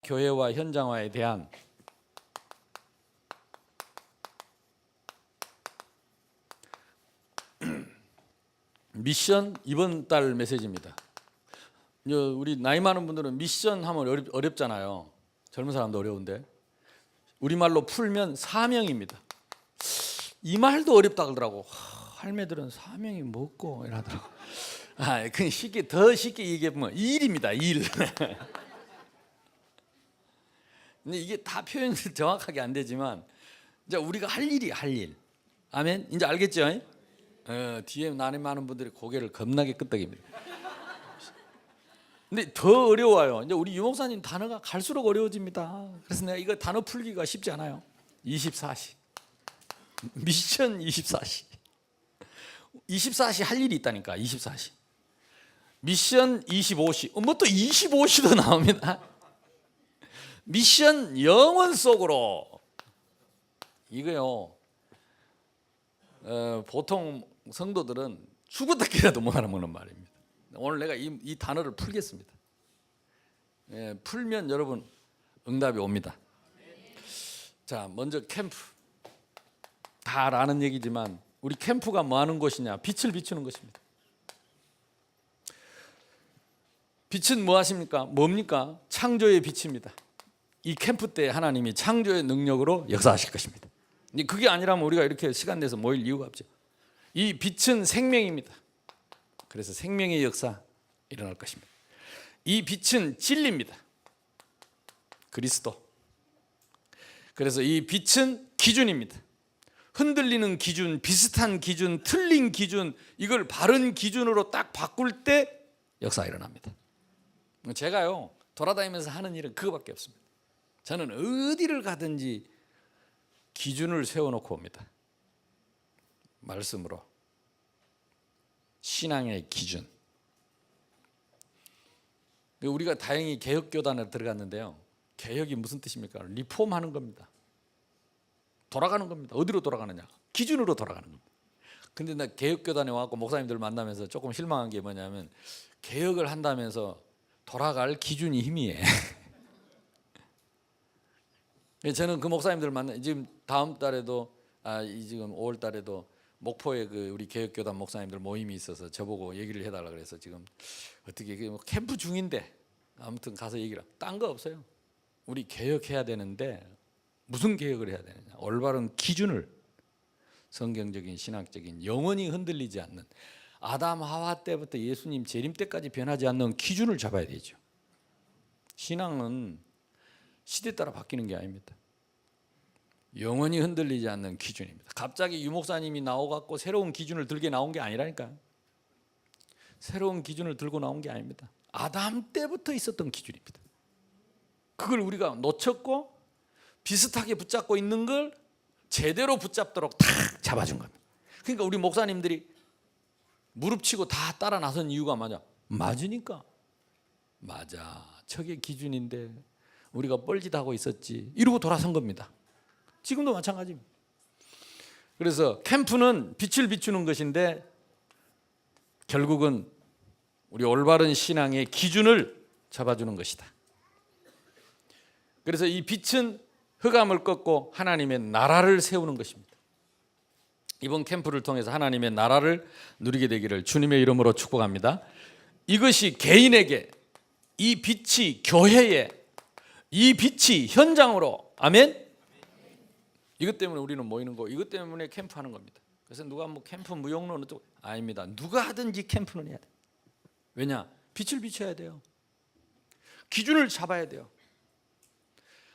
교회와 현장화에 대한 미션 이번 달 메시지입니다. 우리 나이 많은 분들은 미션 하면 어렵잖아요. 젊은 사람도 어려운데 우리말로 풀면 사명입니다. 이 말도 어렵다 그러더라고. 할매들은 사명이 뭐고 이러더라고. 그냥 더 쉽게 얘기해보면 일입니다. 일. 근데 이게 다 표현이 정확하게 안 되지만 이제 우리가 할 일이야, 할 일. 아멘. 이제 알겠죠? 뒤에 나이 많은 분들이 고개를 겁나게 끄덕입니다. 근데 더 어려워요. 이제 우리 유목사님 단어가 갈수록 어려워집니다. 그래서 내가 이거 단어 풀기가 쉽지 않아요. 24시 미션 24시 24시 할 일이 있다니까. 24시 미션 25시 뭐 또 25시도 나옵니다. 미션 영원 속으로 이거요. 보통 성도들은 죽었다 깨라도 못 알아먹는 말입니다. 오늘 내가 이 단어를 풀겠습니다. 풀면 여러분 응답이 옵니다. 자, 먼저 캠프. 다 아는 얘기지만 우리 캠프가 뭐 하는 곳이냐? 빛을 비추는 것입니다. 빛은 뭐 하십니까? 뭡니까? 창조의 빛입니다. 이 캠프 때 하나님이 창조의 능력으로 역사하실 것입니다. 그게 아니라면 우리가 이렇게 시간 내서 모일 이유가 없죠. 이 빛은 생명입니다. 그래서 생명의 역사 일어날 것입니다. 이 빛은 진리입니다. 그리스도. 그래서 이 빛은 기준입니다. 흔들리는 기준, 비슷한 기준, 틀린 기준, 이걸 바른 기준으로 딱 바꿀 때 역사가 일어납니다. 제가요 돌아다니면서 하는 일은 그거밖에 없습니다. 저는 어디를 가든지 기준을 세워놓고 옵니다. 말씀으로. 신앙의 기준. 우리가 다행히 개혁교단에 들어갔는데요. 개혁이 무슨 뜻입니까? 리폼하는 겁니다. 돌아가는 겁니다. 어디로 돌아가느냐? 기준으로 돌아가는 겁니다. 근데 나 개혁교단에 와서 목사님들 만나면서 조금 실망한 게 뭐냐면 개혁을 한다면서 돌아갈 기준이 희미해. 저는 그 목사님들 만나 지금 다음 달에도 지금 5월 달에도 목포에 우리 개혁교단 목사님들 모임이 있어서 저보고 얘기를 해달라 그래서 지금 어떻게 캠프 중인데 아무튼 가서 얘기를 딴 거 없어요. 우리 개혁해야 되는데 무슨 개혁을 해야 되느냐? 올바른 기준을 성경적인 신학적인 영원히 흔들리지 않는 아담 하와 때부터 예수님 재림 때까지 변하지 않는 기준을 잡아야 되죠. 신앙은 시대 따라 바뀌는 게 아닙니다. 영원히 흔들리지 않는 기준입니다. 갑자기 유목사님이 나와갖고 새로운 기준을 들게 나온 게 아니라니까요. 새로운 기준을 들고 나온 게 아닙니다. 아담 때부터 있었던 기준입니다. 그걸 우리가 놓쳤고 비슷하게 붙잡고 있는 걸 제대로 붙잡도록 탁 잡아준 겁니다. 그러니까 우리 목사님들이 무릎치고 다 따라 나선 이유가 맞으니까. 맞아, 저게 기준인데 우리가 뻘짓하고 있었지 이러고 돌아선 겁니다. 지금도 마찬가지입니다. 그래서 캠프는 빛을 비추는 것인데 결국은 우리 올바른 신앙의 기준을 잡아주는 것이다. 그래서 이 빛은 흑암을 꺾고 하나님의 나라를 세우는 것입니다. 이번 캠프를 통해서 하나님의 나라를 누리게 되기를 주님의 이름으로 축복합니다. 이것이 개인에게, 이 빛이 교회에, 이 빛이 현장으로, 아멘. 이것 때문에 우리는 모이는 거, 이것 때문에 캠프하는 겁니다. 그래서 누가 캠프 무용론은 또 아닙니다. 누가 하든지 캠프는 해야 돼. 왜냐? 빛을 비춰야 돼요. 기준을 잡아야 돼요.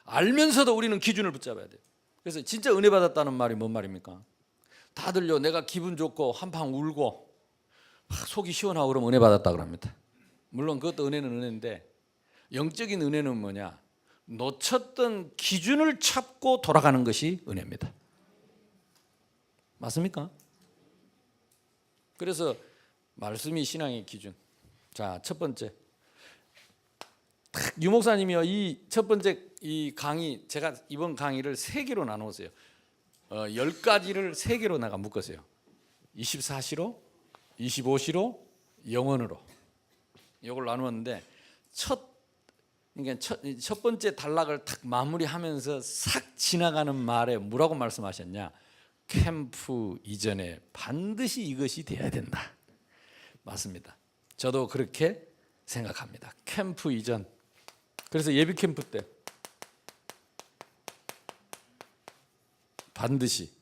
알면서도 우리는 기준을 붙잡아야 돼요. 그래서 진짜 은혜 받았다는 말이 뭔 말입니까? 다들요, 내가 기분 좋고 한방 울고 속이 시원하고 그러면 은혜 받았다 그럽니다. 물론 그것도 은혜는 은혜인데 영적인 은혜는 뭐냐? 놓쳤던 기준을 찾고 돌아가는 것이 은혜입니다. 맞습니까? 그래서 말씀이 신앙의 기준. 자, 첫 번째. 유목사님이요, 이 첫 번째 이 강의, 제가 이번 강의를 3개로 나누었어요. 10가지를 3개로 내가 묶었어요. 24시로, 25시로, 영원으로. 이걸 나누었는데 첫 그러니까 첫 번째 단락을 탁 마무리하면서 싹 지나가는 말에 뭐라고 말씀하셨냐? 캠프 이전에 반드시 이것이 돼야 된다. 맞습니다. 저도 그렇게 생각합니다. 캠프 이전. 그래서 예비 캠프 때 반드시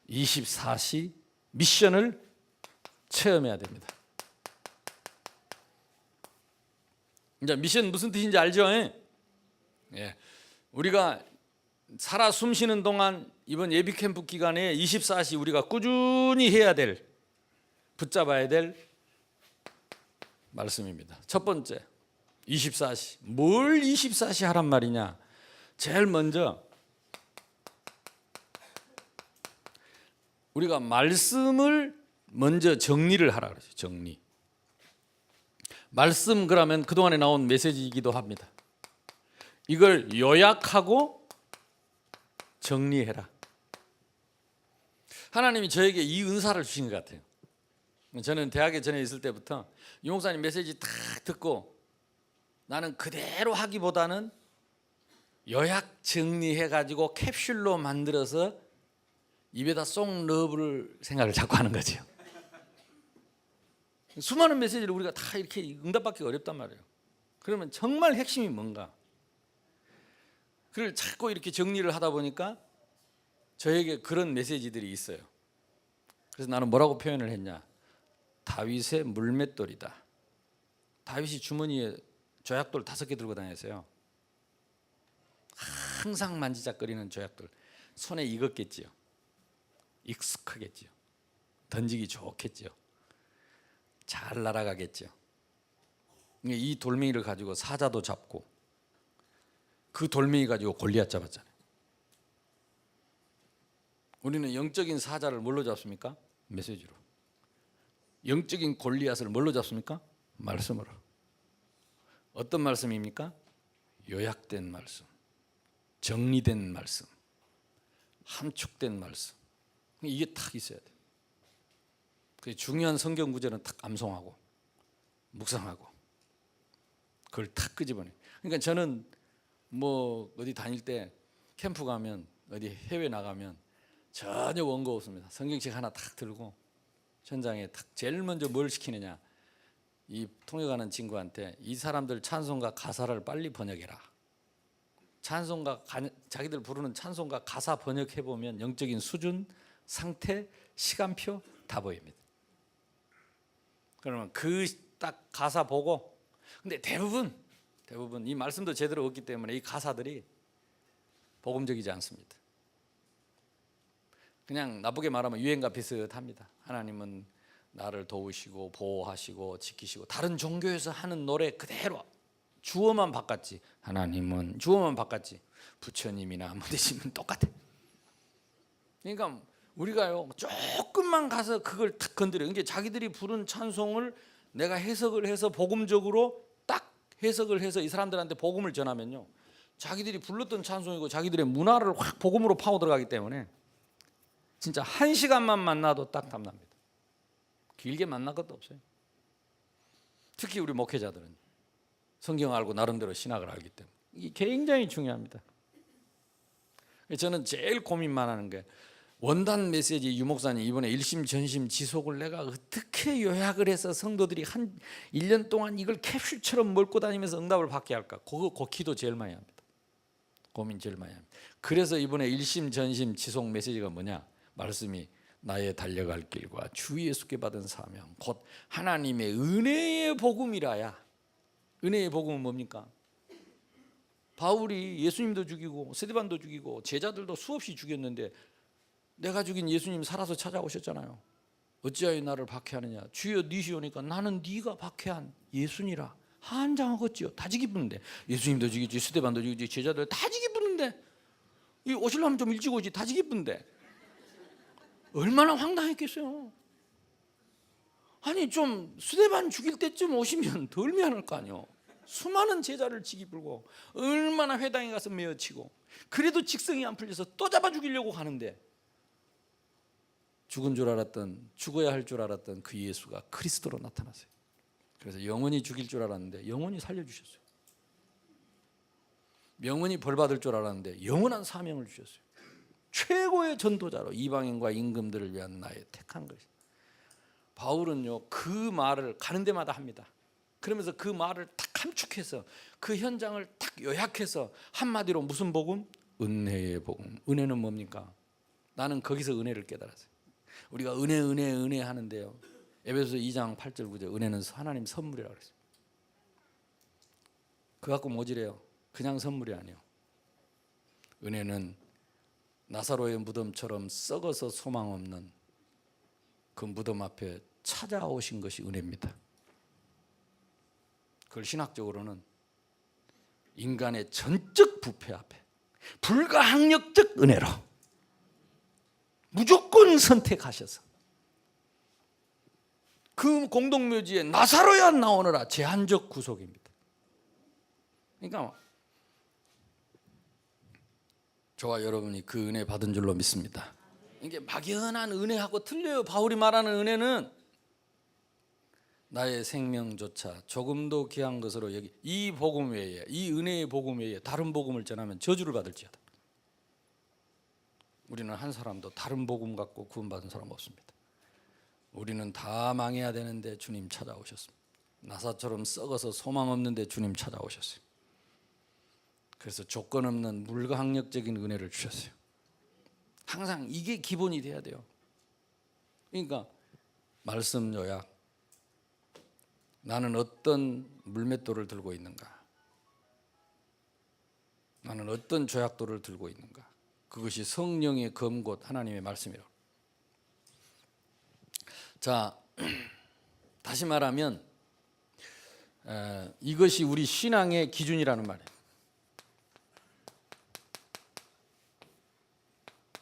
24시 미션을 체험해야 됩니다. 이제 미션 무슨 뜻인지 알죠? 예. 우리가 살아 숨쉬는 동안 이번 예비 캠프 기간에 24시 우리가 꾸준히 해야 될, 붙잡아야 될 말씀입니다. 첫 번째, 24시. 뭘 24시 하란 말이냐? 제일 먼저 우리가 말씀을 먼저 정리를 하라 그러죠. 정리. 말씀 그러면 그동안에 나온 메시지이기도 합니다. 이걸 요약하고 정리해라. 하나님이 저에게 이 은사를 주신 것 같아요. 저는 대학에 전에 있을 때부터 유 목사님 메시지 딱 듣고 나는 그대로 하기보다는 요약 정리해가지고 캡슐로 만들어서 입에다 쏙 넣어볼 생각을 자꾸 하는 거죠. 수많은 메시지를 우리가 다 이렇게 응답받기가 어렵단 말이에요. 그러면 정말 핵심이 뭔가? 그걸 자꾸 이렇게 정리를 하다 보니까 저에게 그런 메시지들이 있어요. 그래서 나는 뭐라고 표현을 했냐? 다윗의 물맷돌이다. 다윗이 주머니에 조약돌 5개 들고 다녔어요. 항상 만지작거리는 조약돌. 손에 익었겠지요. 익숙하겠지요. 던지기 좋겠지요. 잘 날아가겠죠. 이 돌멩이를 가지고 사자도 잡고 그 돌멩이 가지고 골리앗 잡았잖아요. 우리는 영적인 사자를 뭘로 잡습니까? 메시지로. 영적인 골리앗을 뭘로 잡습니까? 말씀으로. 어떤 말씀입니까? 요약된 말씀, 정리된 말씀, 함축된 말씀. 이게 딱 있어야 돼요. 그 중요한 성경 구절은 딱 암송하고 묵상하고 그걸 탁 끄집어내. 그러니까 저는 뭐 어디 다닐 때 캠프 가면 어디 해외 나가면 전혀 원고 없습니다. 성경책 하나 탁 들고 현장에 탁 제일 먼저 뭘 시키느냐? 이 통역하는 친구한테 이 사람들 찬송가 가사를 빨리 번역해라. 찬송가 자기들 부르는 찬송가 가사 번역해 보면 영적인 수준, 상태, 시간표 다 보입니다. 그러면 그 딱 가사 보고, 근데 대부분 이 말씀도 제대로 없기 때문에 이 가사들이 복음적이지 않습니다. 그냥 나쁘게 말하면 유행과 비슷합니다. 하나님은 나를 도우시고 보호하시고 지키시고, 다른 종교에서 하는 노래 그대로 주어만 바꿨지. 하나님은 주어만 바꿨지. 부처님이나 무대님은 똑같아. 그러니까 우리가요 조금만 가서 그걸 탁 건드려. 그러니까 자기들이 부른 찬송을 내가 해석을 해서 복음적으로 딱 해석을 해서 이 사람들한테 복음을 전하면요, 자기들이 불렀던 찬송이고 자기들의 문화를 확 복음으로 파고 들어가기 때문에 진짜 1시간만 만나도 딱 답납니다. 길게 만날 것도 없어요. 특히 우리 목회자들은 성경 알고 나름대로 신학을 알기 때문에 이게 굉장히 중요합니다. 저는 제일 고민만 하는 게, 원단 메시지 유 목사님 이번에 일심 전심 지속을 내가 어떻게 요약을 해서 성도들이 한 1년 동안 이걸 캡슐처럼 먹고 다니면서 응답을 받게 할까? 그 기도 제일 많이 합니다. 고민 제일 많이 합니다. 그래서 이번에 일심 전심 지속 메시지가 뭐냐? 말씀이 나의 달려갈 길과 주 예수께 받은 사명 곧 하나님의 은혜의 복음이라야. 은혜의 복음은 뭡니까? 바울이 예수님도 죽이고 스데반도 죽이고 제자들도 수없이 죽였는데 내가 죽인 예수님 살아서 찾아오셨잖아요. 어찌하여 나를 박해하느냐? 주여 니시오니까 나는 네가 박해한 예수니라. 한장하겠지요. 다 지기쁘는데 예수님도 죽이지 스데반도 죽이지 제자들 다 지기쁘는데, 이 오시려면 좀 일찍 오지. 다 지기쁘는데 얼마나 황당했겠어요. 아니 좀 스데반 죽일 때쯤 오시면 덜 미안할 거 아니요. 수많은 제자를 지기불고 얼마나 회당에 가서 메어치고, 그래도 직성이 안 풀려서 또 잡아 죽이려고 하는데 죽은 줄 알았던, 죽어야 할 줄 알았던 그 예수가 그리스도로 나타났어요. 그래서 영원히 죽일 줄 알았는데 영원히 살려주셨어요. 명언이 벌 받을 줄 알았는데 영원한 사명을 주셨어요. 최고의 전도자로 이방인과 임금들을 위한 나의 택한 것이. 바울은요 그 말을 가는 데마다 합니다. 그러면서 그 말을 딱 함축해서 그 현장을 딱 요약해서 한마디로 무슨 복음? 은혜의 복음. 은혜는 뭡니까? 나는 거기서 은혜를 깨달았어요. 우리가 은혜 하는데요, 에베소서 2장 8절 9절 은혜는 하나님 선물이라고 그랬어요. 그거 갖고 뭐지래요? 그냥 선물이 아니에요. 은혜는 나사로의 무덤처럼 썩어서 소망 없는 그 무덤 앞에 찾아오신 것이 은혜입니다. 그걸 신학적으로는 인간의 전적 부패 앞에 불가항력적 은혜로 무조건 선택하셔서 그 공동묘지에 나사로야 나오너라 제한적 구속입니다. 그러니까 저와 여러분이 그 은혜 받은 줄로 믿습니다. 이게 막연한 은혜하고 틀려요. 바울이 말하는 은혜는 나의 생명조차 조금도 귀한 것으로 여기 이 복음 외에, 이 은혜의 복음 외에 다른 복음을 전하면 저주를 받을지어다. 우리는 한 사람도 다른 복음 갖고 구원받은 사람 없습니다. 우리는 다 망해야 되는데 주님 찾아오셨습니다. 나사처럼 썩어서 소망 없는데 주님 찾아오셨어요. 그래서 조건 없는 불가항력적인 은혜를 주셨어요. 항상 이게 기본이 돼야 돼요. 그러니까 말씀 요약, 나는 어떤 물맷돌을 들고 있는가, 나는 어떤 조약돌을 들고 있는가, 그것이 성령의 검곧 하나님의 말씀이라고. 자, 다시 말하면 이것이 우리 신앙의 기준이라는 말이에요.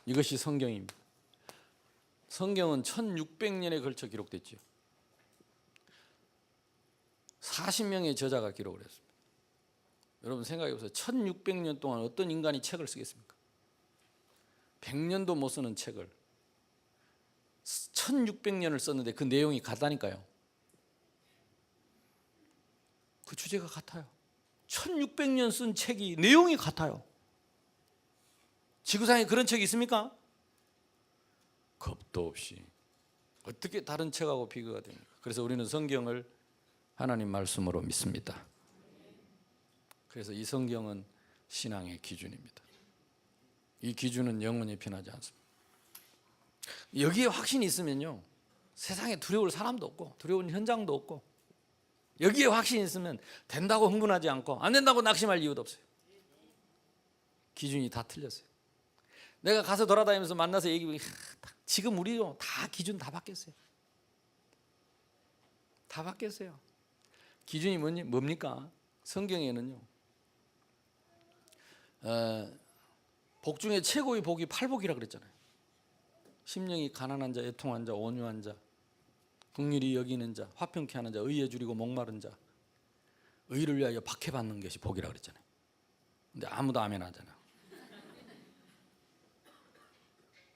이것이 성경입니다. 성경은 1600년에 걸쳐 기록됐죠. 40명의 저자가 기록을 했습니다. 여러분 생각해 보세요. 1600년 동안 어떤 인간이 책을 쓰겠습니까? 100년도 못 쓰는 책을 1600년을 썼는데 그 내용이 같다니까요. 그 주제가 같아요. 1600년 쓴 책이 내용이 같아요. 지구상에 그런 책이 있습니까? 겁도 없이. 어떻게 다른 책하고 비교가 됩니까? 그래서 우리는 성경을 하나님 말씀으로 믿습니다. 그래서 이 성경은 신앙의 기준입니다. 이 기준은 영원히 변하지 않습니다. 여기에 확신이 있으면요, 세상에 두려울 사람도 없고 두려운 현장도 없고, 여기에 확신이 있으면 된다고 흥분하지 않고 안 된다고 낙심할 이유도 없어요. 기준이 다 틀렸어요. 내가 가서 돌아다니면서 만나서 얘기하면 지금 우리도 다 기준 다 바뀌었어요. 다 바뀌었어요. 기준이 뭡니까? 성경에는요, 복 중에 최고의 복이 팔복이라 그랬잖아요. 심령이 가난한 자, 애통한 자, 온유한 자, 긍휼히 여기는 자, 화평케 하는 자, 의에 줄이고 목마른 자, 의를 위하여 박해받는 것이 복이라 그랬잖아요. 근데 아무도 아멘 하잖아요.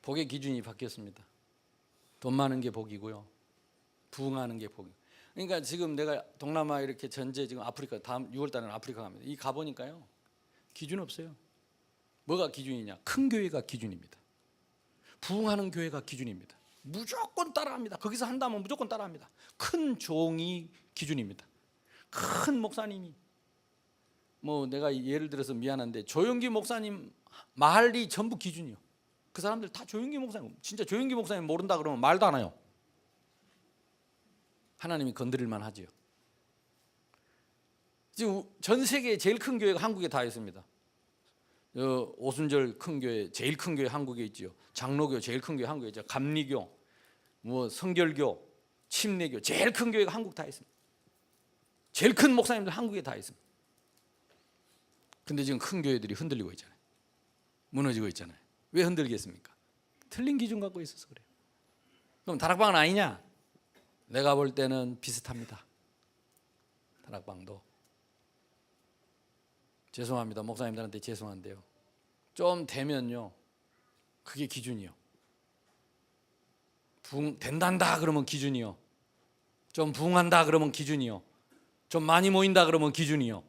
복의 기준이 바뀌었습니다. 돈 많은 게 복이고요, 부흥하는 게 복이고. 그러니까 지금 내가 동남아 이렇게 전제, 지금 아프리카, 다음 6월 달에는 아프리카 갑니다. 이 가보니까요, 기준 없어요. 뭐가 기준이냐? 큰 교회가 기준입니다. 부흥하는 교회가 기준입니다. 무조건 따라합니다. 거기서 한다면 무조건 따라합니다. 큰 종이 기준입니다. 큰 목사님이, 뭐 내가 예를 들어서 미안한데 조영기 목사님 말이 전부 기준이요. 그 사람들 다 조영기 목사님, 진짜 조영기 목사님 모른다 그러면 말도 안 해요. 하나님이 건드릴만 하지요. 지금 전 세계에 제일 큰 교회가 한국에 다 있습니다. 오순절 큰 교회, 제일 큰 교회 한국에 있지요. 장로교 제일 큰 교회 한국에 있죠. 감리교, 뭐 성결교, 침례교 제일 큰 교회가 한국 다 있습니다. 제일 큰 목사님들 한국에 다 있습니다. 근데 지금 큰 교회들이 흔들리고 있잖아요. 무너지고 있잖아요. 왜 흔들겠습니까? 틀린 기준 갖고 있어서 그래요. 그럼 다락방은 아니냐? 내가 볼 때는 비슷합니다. 다락방도. 죄송합니다. 목사님들한테 죄송한데요, 좀 되면요, 그게 기준이요. 된단다 그러면 기준이요. 좀 부흥한다 그러면 기준이요. 좀 많이 모인다 그러면 기준이요.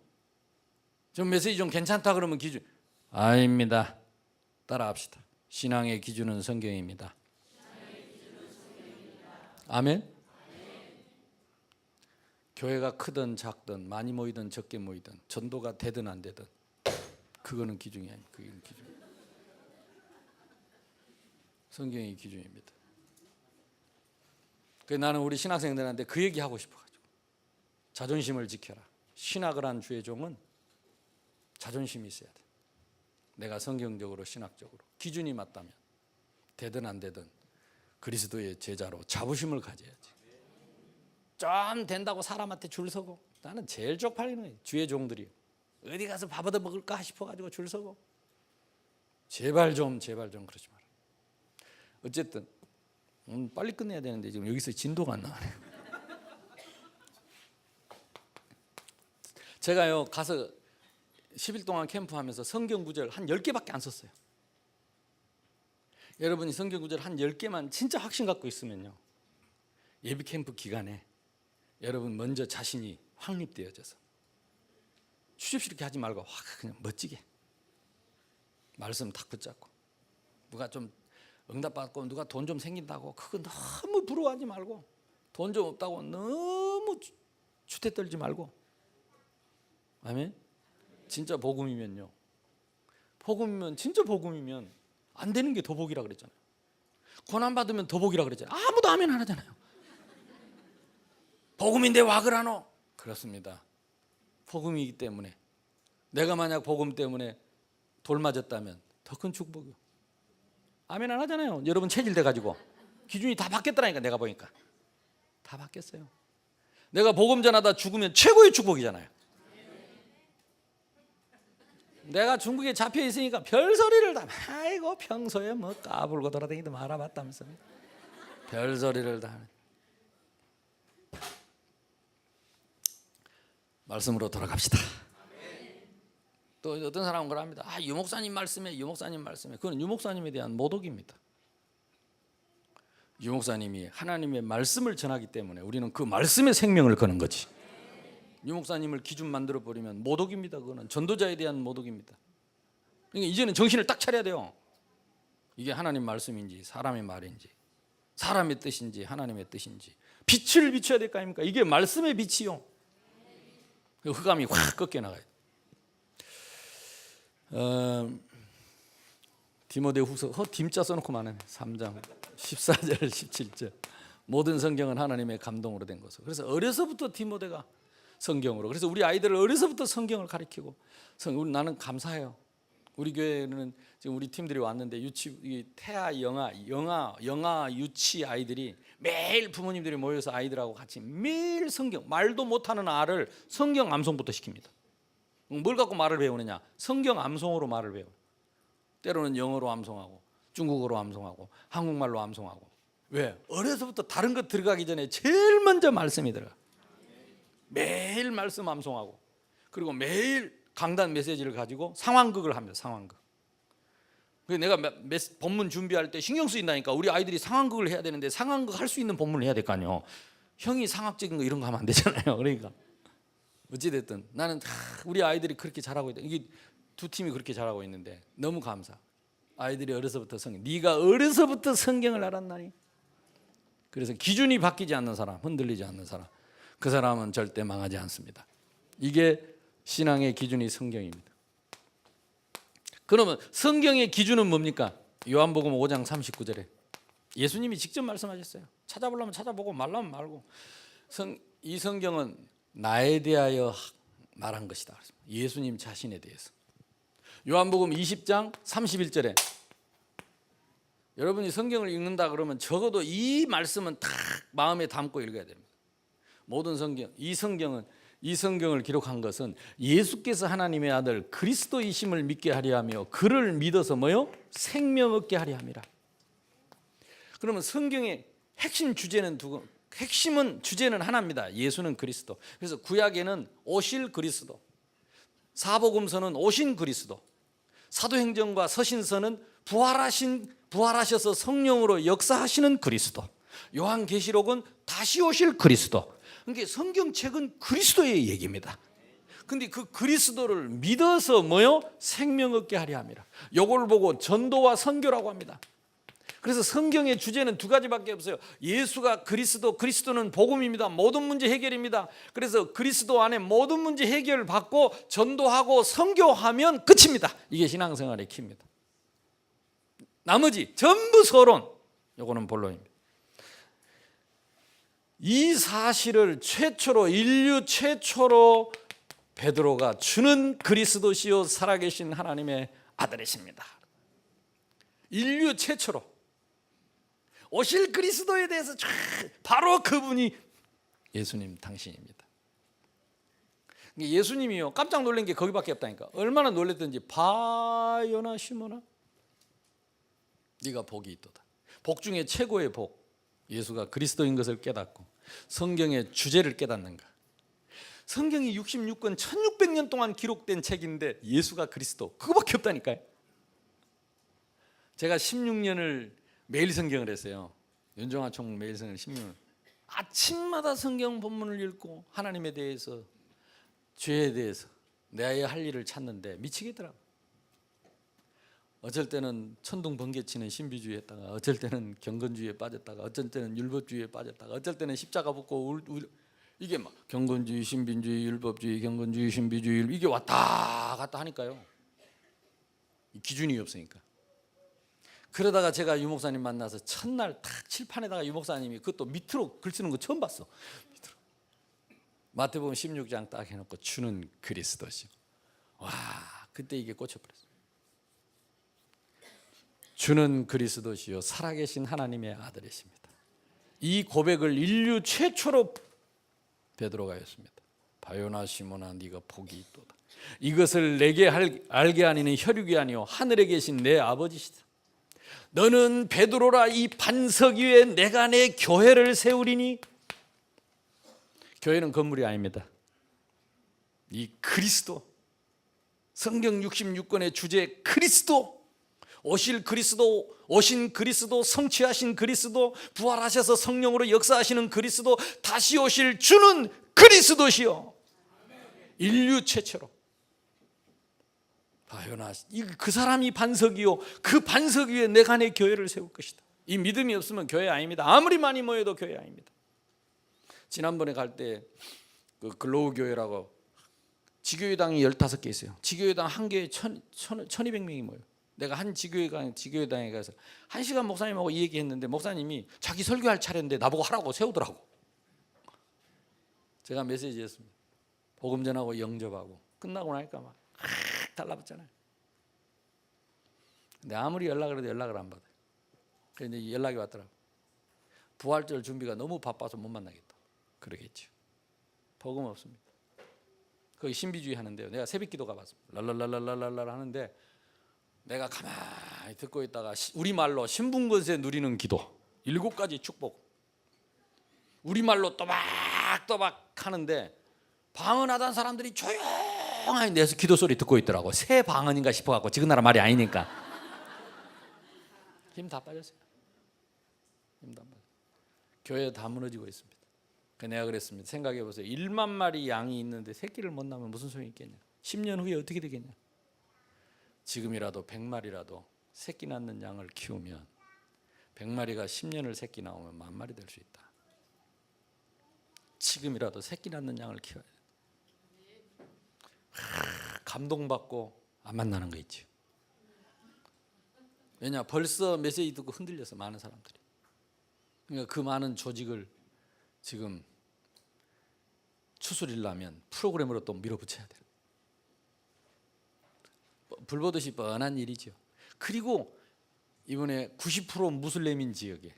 좀 메시지 좀 괜찮다 그러면 기준 아닙니다. 따라합시다. 신앙의 기준은 성경입니다. 아멘. 교회가 크든 작든 많이 모이든 적게 모이든 전도가 되든 안 되든 그거는 기준이 아닙니다. 그게 기준. 성경이 기준입니다. 그래서 나는 우리 신학생들한테 그 얘기 하고 싶어가지고 자존심을 지켜라. 신학을 한 주의 종은 자존심이 있어야 돼. 내가 성경적으로 신학적으로 기준이 맞다면 되든 안 되든 그리스도의 제자로 자부심을 가져야지. 좀 된다고 사람한테 줄 서고 나는 제일 쪽팔리는 거예요. 주의 종들이 어디 가서 밥 얻어 먹을까 싶어가지고 줄 서고 제발 좀 그러지 마라. 어쨌든 빨리 끝내야 되는데 지금 여기서 진도가 안 나가네요. 제가요 가서 10일 동안 캠프하면서 성경 구절 한 10개밖에 안 썼어요. 여러분이 성경 구절 한 10개만 진짜 확신 갖고 있으면요 예비 캠프 기간에 여러분 먼저 자신이 확립되어져서 추접스럽게 이렇게 하지 말고 그냥 멋지게 말씀 탁 붙잡고 누가 좀 응답받고 누가 돈 좀 생긴다고 그거 너무 부러워하지 말고 돈 좀 없다고 너무 추태 떨지 말고 아멘. 진짜 복음이면요 복음이면 진짜 복음이면 안 되는 게 더 복이라 그랬잖아요. 고난받으면 더 복이라 그랬잖아요. 아무도 아멘 안 하잖아요. 복음인데 와 그러노? 그렇습니다. 복음이기 때문에 내가 만약 복음 때문에 돌 맞았다면 더 큰 축복이요. 아멘 안 하잖아요. 여러분 체질돼 가지고 기준이 다 바뀌었다니까. 내가 보니까 다 바뀌었어요. 내가 복음 전하다 죽으면 최고의 축복이잖아요. 내가 중국에 잡혀 있으니까 별소리를 다 아이고 평소에 뭐 까불고 돌아다니도 말아봤다면서 별소리를 다 하는. 말씀으로 돌아갑시다. 또 어떤 사람은 그럽니다. 유목사님 말씀에 그건 유목사님에 대한 모독입니다. 유목사님이 하나님의 말씀을 전하기 때문에 우리는 그 말씀에 생명을 거는 거지. 유목사님을 기준 만들어 버리면 모독입니다. 그거는 전도자에 대한 모독입니다. 그러니까 이제는 정신을 딱 차려야 돼요. 이게 하나님 말씀인지 사람의 말인지 사람의 뜻인지 하나님의 뜻인지 빛을 비춰야 될 거 아닙니까? 이게 말씀의 빛이요. 흑암이 확 꺾여 나가요. 디모데후서 딤자 써놓고 많네. 3장 14절 17절 모든 성경은 하나님의 감동으로 된 것을. 그래서 어려서부터 디모데가 성경으로. 그래서 우리 아이들을 어려서부터 성경을 가르치고 나는 감사해요. 우리 교회는 지금 우리 팀들이 왔는데 태아 영아 유치 아이들이 매일 부모님들이 모여서 아이들하고 같이 매일 성경 말도 못하는 아를 성경 암송부터 시킵니다. 뭘 갖고 말을 배우느냐? 성경 암송으로 말을 배워요. 때로는 영어로 암송하고 중국어로 암송하고 한국말로 암송하고. 왜? 어려서부터 다른 것 들어가기 전에 제일 먼저 말씀이 들어가. 매일 말씀 암송하고 그리고 매일 강단 메시지를 가지고 상황극을 합니다. 상황극. 내가 본문 준비할 때 신경 쓰인다니까. 우리 아이들이 상황극을 해야 되는데 상황극 할 수 있는 본문을 해야 될 거 아니에요. 형이 상학적인 거 이런 거 하면 안 되잖아요. 그러니까 어찌됐든 나는 우리 아이들이 그렇게 잘하고 있다. 이게 두 팀이 그렇게 잘하고 있는데 너무 감사. 아이들이 어려서부터 네가 어려서부터 성경을 알았나니. 그래서 기준이 바뀌지 않는 사람, 흔들리지 않는 사람, 그 사람은 절대 망하지 않습니다. 이게 신앙의 기준이 성경입니다. 그러면 성경의 기준은 뭡니까? 요한복음 5장 39절에 예수님이 직접 말씀하셨어요. 찾아보려면 찾아보고 말라면 말고. 이 성경은 나에 대하여 말한 것이다. 예수님 자신에 대해서. 요한복음 20장 31절에 여러분이 성경을 읽는다 그러면 적어도 이 말씀은 딱 마음에 담고 읽어야 됩니다. 모든 성경, 이 성경을 기록한 것은 예수께서 하나님의 아들 그리스도이심을 믿게 하려 하며 그를 믿어서 뭐요? 생명 얻게 하려 함이라. 그러면 성경의 핵심 주제는 주제는 하나입니다. 예수는 그리스도. 그래서 구약에는 오실 그리스도, 사복음서는 오신 그리스도, 사도행전과 서신서는 부활하셔서 성령으로 역사하시는 그리스도, 요한계시록은 다시 오실 그리스도. 그러니까 성경책은 그리스도의 얘기입니다. 근데 그 그리스도를 믿어서 뭐요? 생명 얻게 하려 함이라. 요걸 보고 전도와 선교라고 합니다. 그래서 성경의 주제는 두 가지밖에 없어요. 예수가 그리스도, 그리스도는 복음입니다. 모든 문제 해결입니다. 그래서 그리스도 안에 모든 문제 해결을 받고 전도하고 선교하면 끝입니다. 이게 신앙생활의 키입니다. 나머지 전부 서론, 요거는 본론입니다. 이 사실을 최초로, 인류 최초로 베드로가 주는 그리스도시요 살아계신 하나님의 아들이십니다. 인류 최초로 오실 그리스도에 대해서 바로 그분이 예수님 당신입니다. 예수님이요 깜짝 놀란 게 거기밖에 없다니까. 얼마나 놀랬던지. 바요나 시몬아 네가 복이 있도다. 복 중에 최고의 복, 예수가 그리스도인 것을 깨닫고 성경의 주제를 깨닫는가. 성경이 66권 1600년 동안 기록된 책인데 예수가 그리스도, 그거밖에 없다니까요. 제가 16년을 매일 성경을 했어요. 윤종아 총무 매일 성경 16년. 아침마다 성경 본문을 읽고 하나님에 대해서, 죄에 대해서 내가 할 일을 찾는데 미치겠더라고. 어쩔 때는 천둥 번개치는 신비주의에 했다가, 어쩔 때는 경건주의에 빠졌다가, 어쩔 때는 율법주의에 빠졌다가, 어쩔 때는 십자가 붙고 이게 막 경건주의, 신비주의, 율법주의, 경건주의, 신비주의, 이게 왔다 갔다 하니까요. 기준이 없으니까. 그러다가 제가 유 목사님 만나서 첫날 탁 칠판에다가 유 목사님이 그것도 밑으로 글 쓰는 거 처음 봤어. 밑으로. 마태복음 16장 딱 해놓고 주는 그리스도시. 와, 그때 이게 꽂혀버렸어. 주는 그리스도시요 살아계신 하나님의 아들이십니다. 이 고백을 인류 최초로 베드로가 했습니다. 바요나 시몬아 네가 복이 있도다. 이것을 내게 알게 하니는 혈육이 아니요 하늘에 계신 내 아버지시다. 너는 베드로라 이 반석 위에 내가 내 교회를 세우리니. 교회는 건물이 아닙니다. 이 그리스도, 성경 66권의 주제 그리스도, 오실 그리스도, 오신 그리스도, 성취하신 그리스도, 부활하셔서 성령으로 역사하시는 그리스도, 다시 오실 주는 그리스도시요 인류 최초로. 바요나 그 사람이 반석이요 그 반석 위에 내가 내 교회를 세울 것이다. 이 믿음이 없으면 교회 아닙니다. 아무리 많이 모여도 교회 아닙니다. 지난번에 갈 때 그 글로우 교회라고 지교회당이 15개 있어요. 지교회당 한 개에 1200명이 모여요. 내가 한 지교회당에 가서 1시간 목사님하고 이 얘기했는데 목사님이 자기 설교할 차례인데 나보고 하라고 세우더라고. 제가 메시지 했습니다. 복음 전하고 영접하고 끝나고 나니까 막 달라붙잖아요. 근데 아무리 연락을 해도 연락을 안 받아요. 그런데 연락이 왔더라고. 부활절 준비가 너무 바빠서 못 만나겠다. 그러겠죠. 복음 없습니다. 거기 신비주의 하는데요. 내가 새벽기도 가봤습니다. 랄랄랄랄랄랄 하는데 내가 가만히 듣고 있다가 우리말로 신분권세 누리는 기도 7가지 축복, 우리말로 또박또박 하는데 방언하던 사람들이 조용하게 내서 기도 소리 듣고 있더라고. 새 방언인가 싶어갖고 지금 나라 말이 아니니까 힘 다 빠졌어요. 힘 다 빠졌어요. 교회 다 무너지고 있습니다. 내가 그랬습니다. 생각해보세요. 1만 마리 양이 있는데 새끼를 못 낳으면 무슨 소용이 있겠냐. 10년 후에 어떻게 되겠냐. 지금이라도 100마리라도 새끼 낳는 양을 키우면 100마리가 10년을 새끼 나오면 10,000마리 될 수 있다. 지금이라도 새끼 낳는 양을 키워야 돼. 감동받고 안 만나는 거 있지. 왜냐, 벌써 메시지 듣고 흔들려서 많은 사람들이. 그러니까 그 많은 조직을 지금 추스리려면 프로그램으로 또 밀어붙여야 돼요. 불보듯이 뻔한 일이죠. 그리고 이번에 90% 무슬림인 지역에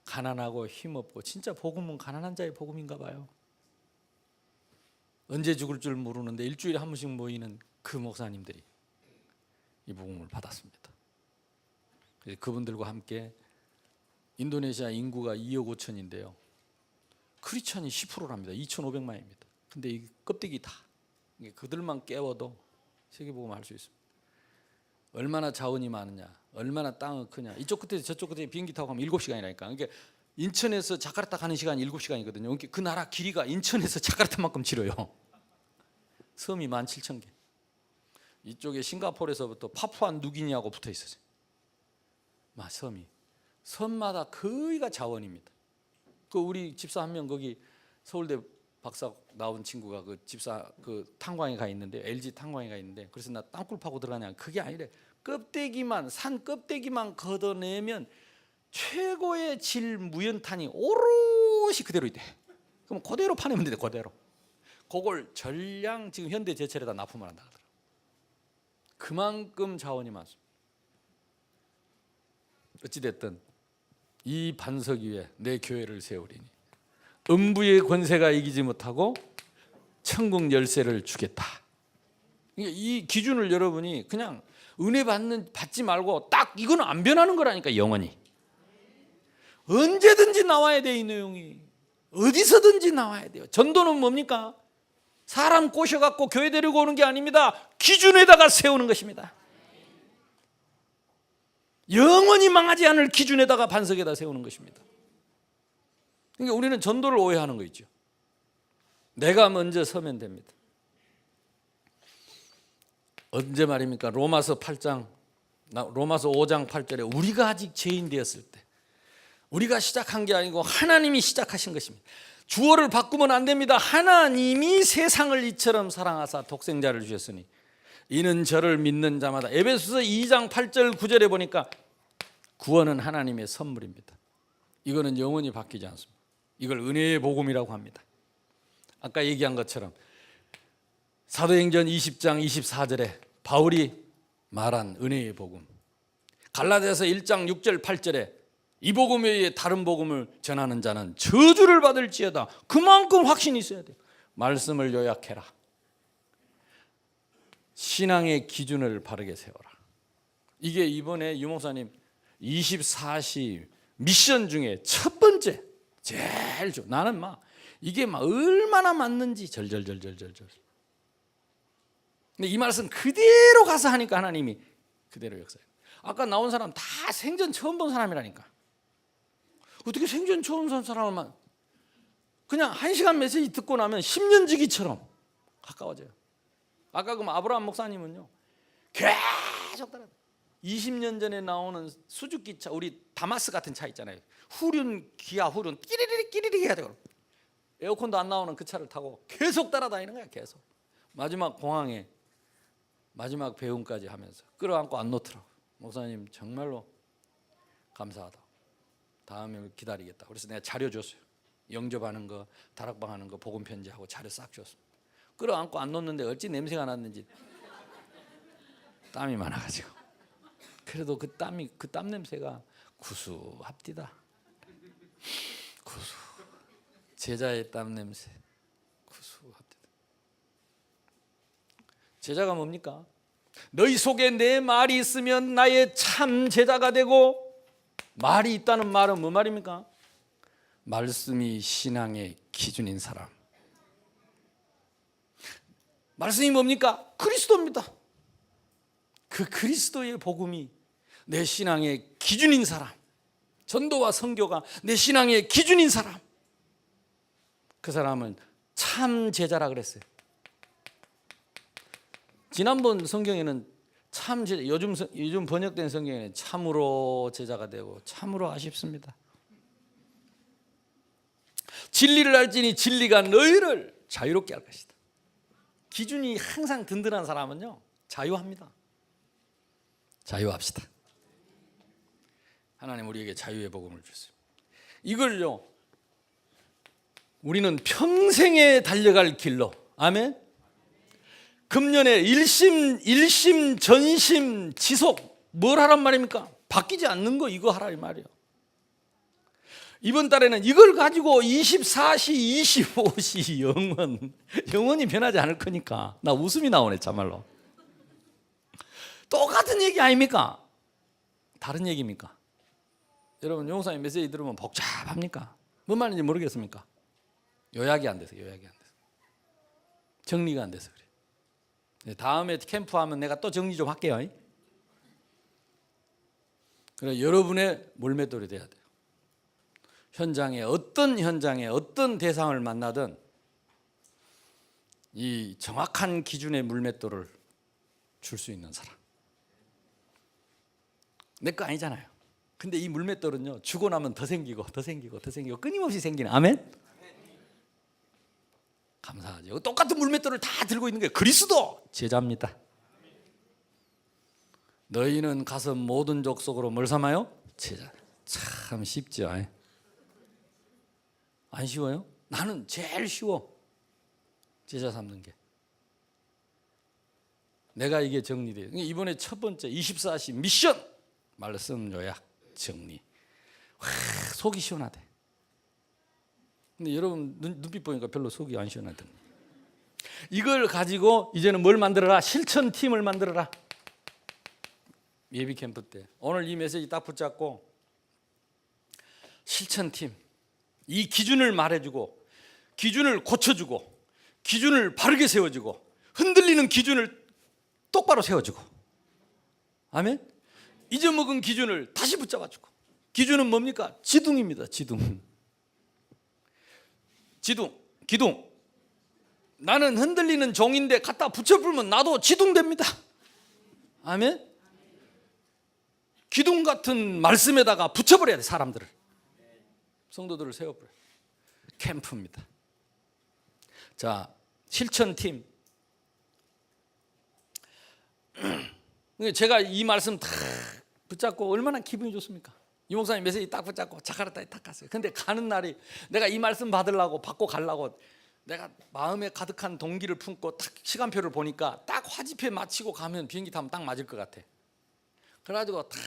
가난하고 힘없고, 진짜 복음은 가난한 자의 복음인가 봐요. 언제 죽을 줄 모르는데 일주일에 한 번씩 모이는 그 목사님들이 이 복음을 받았습니다. 그래서 그분들과 함께 인도네시아 인구가 2억 5천인데요. 크리스천이 10%랍니다. 2,500만입니다. 근데 이 껍데기 다 그들만 깨워도 세계복음 할 수 있습니다. 얼마나 자원이 많으냐, 얼마나 땅이 크냐. 이쪽 끝에 저쪽 끝에 비행기 타고 가면 7시간이라니까. 그러니까 인천에서 자카르타 가는 시간이 7시간이거든요. 그 나라 길이가 인천에서 자카르타만큼 길어요. 섬이 17,000개. 이쪽에 싱가포르에서부터 파푸아 누기니아하고 붙어 있어요. 섬이. 섬마다 거의가 자원입니다. 그 우리 집사 한 명 거기 서울대 박사 나온 친구가 그 집사 그 탄광에 가 있는데 LG 탄광에 가 있는데 그래서 나 땅굴 파고 들어가냐 그게 아니래. 껍데기만 산 껍데기만 걷어내면 최고의 질 무연탄이 오롯이 그대로 있대. 그럼 그대로 파내면 돼. 그대로. 그걸 전량 지금 현대제철에다 납품을 한다 하더라고. 그만큼 자원이 많습니다. 어찌됐든 이 반석 위에 내 교회를 세우리니 음부의 권세가 이기지 못하고 천국 열쇠를 주겠다. 이 기준을 여러분이 그냥 은혜 받지 말고 딱 이거는 안 변하는 거라니까. 영원히 언제든지 나와야 돼. 이 내용이 어디서든지 나와야 돼요. 전도는 뭡니까? 사람 꼬셔갖고 교회 데리고 오는 게 아닙니다. 기준에다가 세우는 것입니다. 영원히 망하지 않을 기준에다가 반석에다 세우는 것입니다. 그러니까 우리는 전도를 오해하는 거 있죠. 내가 먼저 서면 됩니다. 언제 말입니까? 로마서 5장 8절에 우리가 아직 죄인 되었을 때 우리가 시작한 게 아니고 하나님이 시작하신 것입니다. 주어를 바꾸면 안 됩니다. 하나님이 세상을 이처럼 사랑하사 독생자를 주셨으니 이는 저를 믿는 자마다. 에베소서 2장 8절 9절에 보니까 구원은 하나님의 선물입니다. 이거는 영원히 바뀌지 않습니다. 이걸 은혜의 복음이라고 합니다. 아까 얘기한 것처럼 사도행전 20장 24절에 바울이 말한 은혜의 복음, 갈라디아서 1장 6절 8절에 이 복음 외에 다른 복음을 전하는 자는 저주를 받을지어다. 그만큼 확신이 있어야 돼요. 말씀을 요약해라. 신앙의 기준을 바르게 세워라. 이게 이번에 유 목사님 24시 미션 중에 첫 번째 제일 좋아. 나는 이게 얼마나 맞는지 절절절절절절. 근데 이 말씀 그대로 가서 하니까 하나님이 그대로 역사해요. 아까 나온 사람 다 생전 처음 본 사람이라니까. 어떻게 생전 처음 본 사람만 그냥 1시간 메시지 듣고 나면 10년 지기처럼 가까워져요. 아까 그 아브라함 목사님은요 계속 따라 20년 전에 나오는 수주기 차, 우리 다마스 같은 차 있잖아요. 후륜, 기아 후륜 끼리리리 끼리리 해야 돼요. 에어컨도 안 나오는 그 차를 타고 계속 따라다니는 거야. 계속 마지막 공항에 마지막 배웅까지 하면서 끌어안고 안 놓더라고. 목사님 정말로 감사하다. 다음에 기다리겠다. 그래서 내가 자료 줬어요. 영접하는 거, 다락방 하는 거, 복음 편지하고 자료 싹 줬어. 끌어안고 안 놓는데 어찌 냄새가 났는지 땀이 많아가지고. 그래도 그 땀 냄새가 구수합디다. 구수. 제자의 땀 냄새. 구수합디다. 제자가 뭡니까? 너희 속에 내 말이 있으면 나의 참 제자가 되고. 말이 있다는 말은 뭐 말입니까? 말씀이 신앙의 기준인 사람. 말씀이 뭡니까? 그리스도입니다. 그 그리스도의 복음이 내 신앙의 기준인 사람. 전도와 선교가 내 신앙의 기준인 사람. 그 사람은 참 제자라 그랬어요. 지난번 성경에는 참 제자, 요즘 번역된 성경에는 참으로 제자가 되고 참으로 아쉽습니다. 진리를 알지니 진리가 너희를 자유롭게 할 것이다. 기준이 항상 든든한 사람은요 자유합니다. 자유합시다. 하나님 우리에게 자유의 복음을 주셨어요. 이걸요 우리는 평생에 달려갈 길로, 아멘. 금년에 일심 전심 지속 뭘 하란 말입니까? 바뀌지 않는 거 이거 하라 이 말이에요. 이번 달에는 이걸 가지고 24시 25시 영원히 변하지 않을 거니까 나 웃음이 나오네 참말로. 똑같은 얘기 아닙니까? 다른 얘기입니까? 여러분 용사님 메시지 들으면 복잡합니까? 뭔 말인지 모르겠습니까? 요약이 안 돼서 정리가 안 돼서 그래. 다음에 캠프하면 내가 또 정리 좀 할게요. 그래 여러분의 몰매돌이 돼야 돼요. 어떤 현장에 어떤 대상을 만나든 이 정확한 기준의 물맷돌을 줄 수 있는 사람. 내 거 아니잖아요. 근데 이 물맷돌은요, 주고 나면 더 생기고 더 생기고 더 생기고 끊임없이 생기는. 아멘. 감사하죠. 똑같은 물맷돌을 다 들고 있는 게 그리스도 제자입니다. 너희는 가서 모든 족속으로 뭘 삼아요? 제자. 참 쉽죠. 안 쉬워요? 나는 제일 쉬워. 제자 삼는 게. 내가 이게 정리돼요. 이번에 첫 번째 24시 미션 말씀 요약 정리. 와, 속이 시원하대. 근데 여러분 눈빛 보니까 별로 속이 안 시원하던데. 이걸 가지고 이제는 뭘 만들어라? 실천팀을 만들어라. 예비 캠프 때 오늘 이 메시지 딱 붙잡고 실천팀, 이 기준을 말해주고 기준을 고쳐주고 기준을 바르게 세워주고 흔들리는 기준을 똑바로 세워주고, 아멘. 잊어먹은 기준을 다시 붙잡아주고. 기준은 뭡니까? 지둥입니다. 지둥. 기둥. 나는 흔들리는 종인데 갖다 붙여불면 나도 지둥됩니다. 아멘. 기둥 같은 말씀에다가 붙여버려야 돼. 사람들을, 성도들을 세워버려. 캠프입니다. 자, 실천팀. 제가 이 말씀 다 붙잡고 얼마나 기분이 좋습니까? 이 목사님 메시지 딱 붙잡고 자카르타에 딱 갔어요. 근데 가는 날이 내가 이 말씀 받으려고 받고 가려고 내가 마음에 가득한 동기를 품고 딱 시간표를 보니까 딱 화집회 마치고 가면 비행기 타면 딱 맞을 것 같아. 그래가지고 다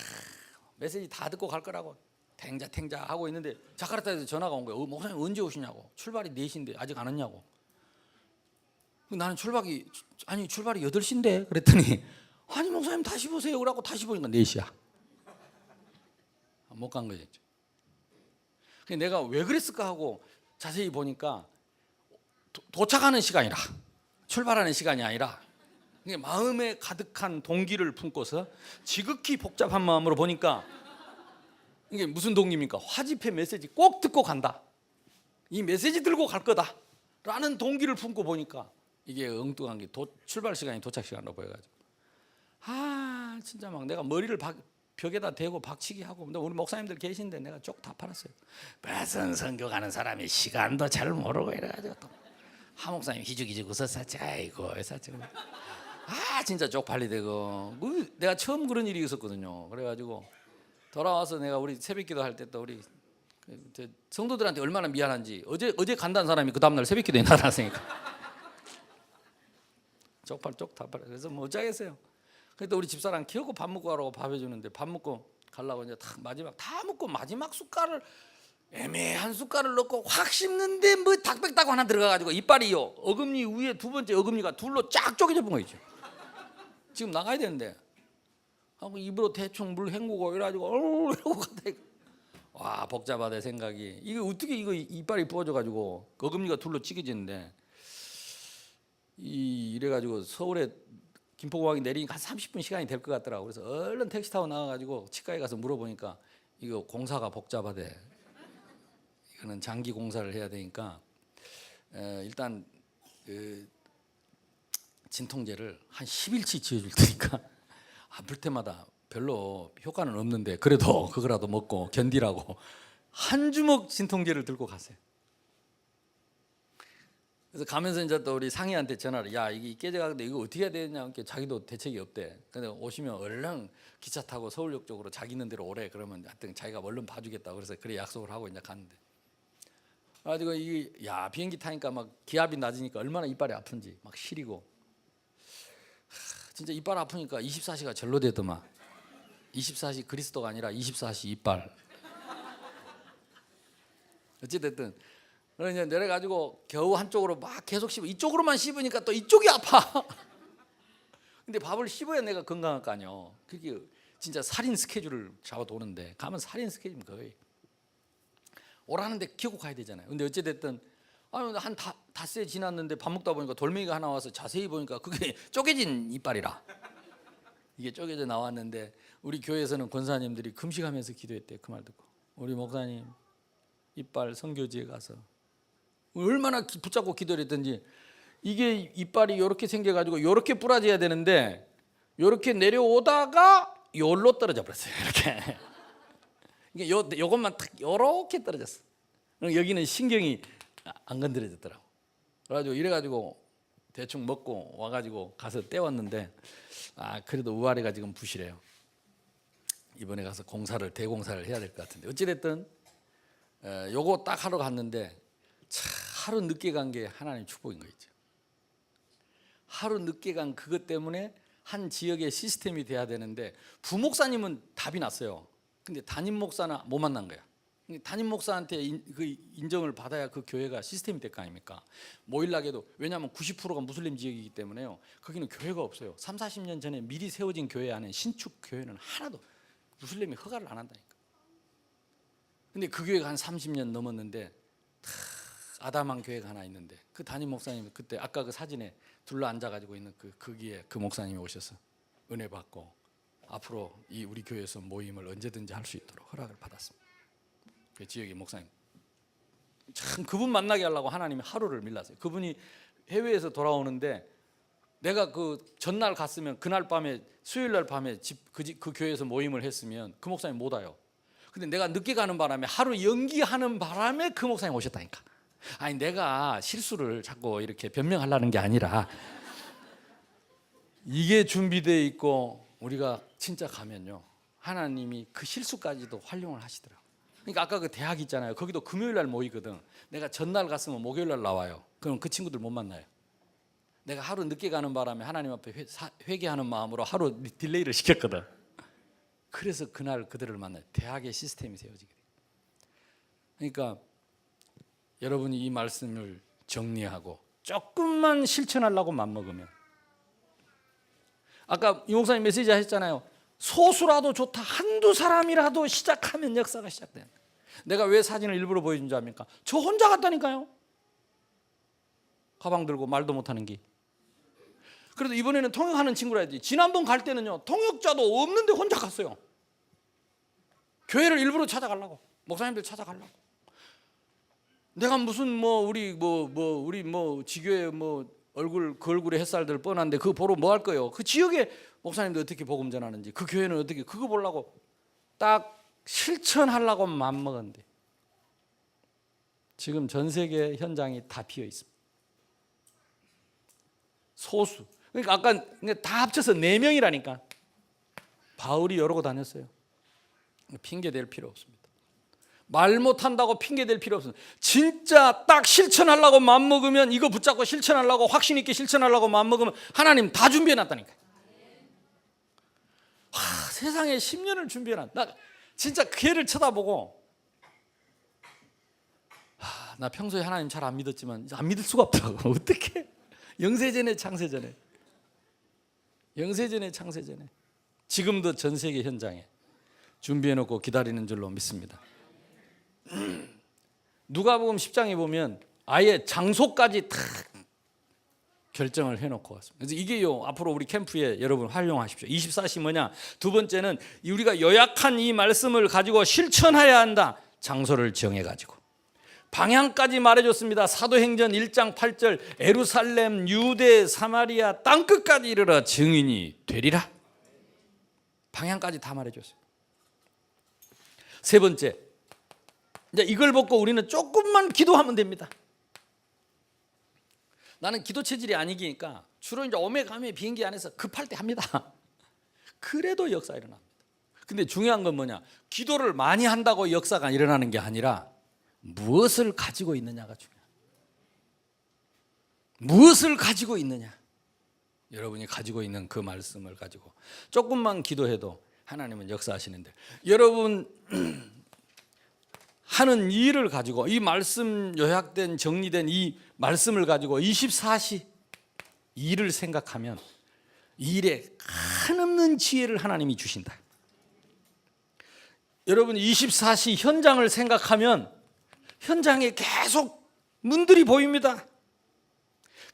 메시지 다 듣고 갈 거라고 탱자 하고 있는데 자카르타에서 전화가 온 거예요. 목사님 언제 오시냐고. 출발이 4시인데 아직 안 왔냐고. 나는 출발이 8시인데 그랬더니 아니 목사님 다시 보세요. 그러고 다시 보니까 4시야. 못 간 거죠. 내가 왜 그랬을까 하고 자세히 보니까 도착하는 시간이라, 출발하는 시간이 아니라 마음에 가득한 동기를 품고서 지극히 복잡한 마음으로 보니까 이게 무슨 동기입니까? 화집회 메시지 꼭 듣고 간다. 이 메시지 들고 갈 거다 라는 동기를 품고 보니까 이게 엉뚱한 게 출발 시간이 도착 시간으로 보여가지고 진짜 막 내가 머리를 벽에다 대고 박치기 하고. 근데 우리 목사님들 계신데 내가 쪽 다 팔았어요. 무슨 선교 가는 사람이 시간도 잘 모르고 이래가지고 또 하 목사님 희죽희죽 웃었었지. 아이고 진짜 쪽팔리대고. 내가 처음 그런 일이 있었거든요. 그래가지고 돌아와서 내가 우리 새벽기도 할 때 또 우리 성도들한테 얼마나 미안한지 어제 간다는 사람이 그 다음날 새벽기도에 나타났으니까 쪽 다 팔아. 그래서 뭐 어쩌겠어요. 그때 우리 집사람 키우고 밥 먹고 가라고 밥 해주는데 밥 먹고 가려고 이제 마지막 다 먹고 마지막 숟갈을 애매한 숟갈을 넣고 확 씹는데 뭐 닭백다고 하나 들어가가지고 이빨이요 어금니 위에 두 번째 어금니가 둘로 쫙 쪼개져 본 거 있죠. 지금 나가야 되는데 하고 입으로 대충 물 헹구고 이래가지고 이러고 갔다. 와 복잡하다 생각이. 이거 어떻게 이거 이빨이 부어져가지고 어금니가 둘로 찢겨지는데 이래가지고 서울에 김포공항에 내리니까 한 30분 시간이 될 것 같더라고. 그래서 얼른 택시 타고 나가가지고 치과에 가서 물어보니까 이거 공사가 복잡하대. 이거는 장기 공사를 해야 되니까 일단 그 진통제를 한 10일치 지어줄 테니까 아플 때마다 별로 효과는 없는데 그래도 그거라도 먹고 견디라고 한 주먹 진통제를 들고 갔어요. 그래서 가면서 이제 또 우리 상희한테 전화를, 야 이게 깨져가는데 이거 어떻게 해야 되냐. 자기도 대책이 없대. 근데 오시면 얼른 기차 타고 서울역 쪽으로 자기 있는 데로 오래. 그러면 하여튼 자기가 얼른 봐주겠다. 그래서 그래 약속을 하고 이제 갔는데, 그래가지고 비행기 타니까 막 기압이 낮으니까 얼마나 이빨이 아픈지 막 시리고. 진짜 이빨 아프니까 24시가 절로 되더만. 24시 그리스도가 아니라 24시 이빨. 어찌됐든 그래서 내려가지고 겨우 한쪽으로 막 계속 씹어. 이쪽으로만 씹으니까 또 이쪽이 아파. 근데 밥을 씹어야 내가 건강할 거 아니야. 그게 진짜 살인 스케줄을 잡아도는데 가면 살인 스케줄 거의. 오라는데 키우고 가야 되잖아요. 근데 어찌됐든 한 닷새 지났는데 밥 먹다 보니까 돌멩이가 하나 와서 자세히 보니까 그게 쪼개진 이빨이라. 이게 쪼개져 나왔는데 우리 교회에서는 권사님들이 금식하면서 기도했대. 그 말 듣고 우리 목사님 이빨 선교지에 가서 얼마나 붙잡고 기도를 했던지 이게 이빨이 이렇게 생겨가지고 이렇게 부러져야 되는데 이렇게 내려오다가 요로 떨어져 버렸어요. 이렇게. 이게 요것만 탁 요렇게 떨어졌어. 여기는 신경이 안 건드려졌더라고. 그래가지고 이래가지고 대충 먹고 와가지고 가서 떼왔는데 그래도 우아래가 지금 부실해요. 이번에 가서 대공사를 해야 될 것 같은데 어찌됐든 요거 딱 하러 갔는데 참 하루 늦게 간 게 하나님 축복인 거 있죠. 하루 늦게 간 그것 때문에 한 지역의 시스템이 돼야 되는데 부목사님은 답이 났어요. 근데 담임 목사는 못 만난 거야. 담임 목사한테 그 인정을 받아야 그 교회가 시스템이 될 거 아닙니까? 모일락에도 왜냐하면 90%가 무슬림 지역이기 때문에요. 거기는 교회가 없어요. 3, 40년 전에 미리 세워진 교회 안에 신축 교회는 하나도 무슬림이 허가를 안 한다니까. 근데 그 교회가 한 30년 넘었는데 아담한 교회가 하나 있는데 그 담임 목사님 그때 아까 그 사진에 둘러 앉아가지고 있는 거기에 그 목사님이 오셔서 은혜 받고 앞으로 이 우리 교회에서 모임을 언제든지 할 수 있도록 허락을 받았습니다. 그 지역의 목사님 참 그분 만나게 하려고 하나님이 하루를 밀랐어요. 그분이 해외에서 돌아오는데 내가 그 전날 갔으면 그날 밤에 수요일날 밤에 그 교회에서 모임을 했으면 그 목사님 못 와요. 근데 내가 늦게 가는 바람에 하루 연기하는 바람에 그 목사님 오셨다니까. 아니 내가 실수를 자꾸 이렇게 변명하려는 게 아니라 이게 준비되어 있고 우리가 진짜 가면요 하나님이 그 실수까지도 활용을 하시더라고요. 그러니까 아까 그 대학 있잖아요. 거기도 금요일날 모이거든. 내가 전날 갔으면 목요일날 나와요. 그럼 그 친구들 못 만나요. 내가 하루 늦게 가는 바람에 하나님 앞에 회개하는 마음으로 하루 딜레이를 시켰거든. 그래서 그날 그들을 만나요. 대학의 시스템이 세워지게 돼요. 그러니까 여러분이 이 말씀을 정리하고 조금만 실천하려고 맘먹으면 아까 이 목사님 메시지 하셨잖아요. 소수라도 좋다. 한두 사람이라도 시작하면 역사가 시작된다. 내가 왜 사진을 일부러 보여준 줄 압니까? 저 혼자 갔다니까요. 가방 들고 말도 못하는 게. 그래도 이번에는 통역하는 친구라 해야지. 지난번 갈 때는요 통역자도 없는데 혼자 갔어요. 교회를 일부러 찾아가려고, 목사님들 찾아가려고. 내가 무슨 우리 지교회 그 얼굴에 햇살들 뻔한데 그거 보러 뭐 할 거예요? 그 지역에 목사님들 어떻게 복음 전하는지, 그 교회는 어떻게, 그거 보려고 딱 실천하려고 맘먹었는데 지금 전 세계 현장이 다 비어 있습니다. 소수. 그러니까 아까 다 합쳐서 4명이라니까. 바울이 이러고 다녔어요. 핑계 댈 필요 없습니다. 말 못한다고 핑계 댈 필요 없습니다. 진짜 딱 실천하려고 마음먹으면, 이거 붙잡고 실천하려고, 확신 있게 실천하려고 마음먹으면 하나님 다 준비해놨다니까. 세상에 10년을 준비해놨. 나 진짜 걔를 쳐다보고 나 평소에 하나님 잘 안 믿었지만 안 믿을 수가 없더라고. 어떻게 영세전에 창세전에 지금도 전 세계 현장에 준비해놓고 기다리는 줄로 믿습니다. 누가복음 10장에 보면 아예 장소까지 다 결정을 해놓고 왔습니다. 그래서 이게요 앞으로 우리 캠프에 여러분 활용하십시오. 24시 뭐냐? 두 번째는 우리가 요약한 이 말씀을 가지고 실천해야 한다. 장소를 정해가지고 방향까지 말해줬습니다. 사도행전 1장 8절 예루살렘, 유대, 사마리아 땅끝까지 이르러 증인이 되리라. 방향까지 다 말해줬어요. 세 번째, 이제 이걸 보고 우리는 조금만 기도하면 됩니다. 나는 기도 체질이 아니니까 주로 이제 오메가메 비행기 안에서 급할 때 합니다. 그래도 역사 일어납니다. 근데 중요한 건 뭐냐? 기도를 많이 한다고 역사가 일어나는 게 아니라 무엇을 가지고 있느냐가 중요해요. 무엇을 가지고 있느냐? 여러분이 가지고 있는 그 말씀을 가지고 조금만 기도해도 하나님은 역사하시는데, 여러분 하는 일을 가지고 이 말씀 요약된 정리된 이 말씀을 가지고 24시 일을 생각하면 일에 한없는 지혜를 하나님이 주신다. 여러분 24시 현장을 생각하면 현장에 계속 문들이 보입니다.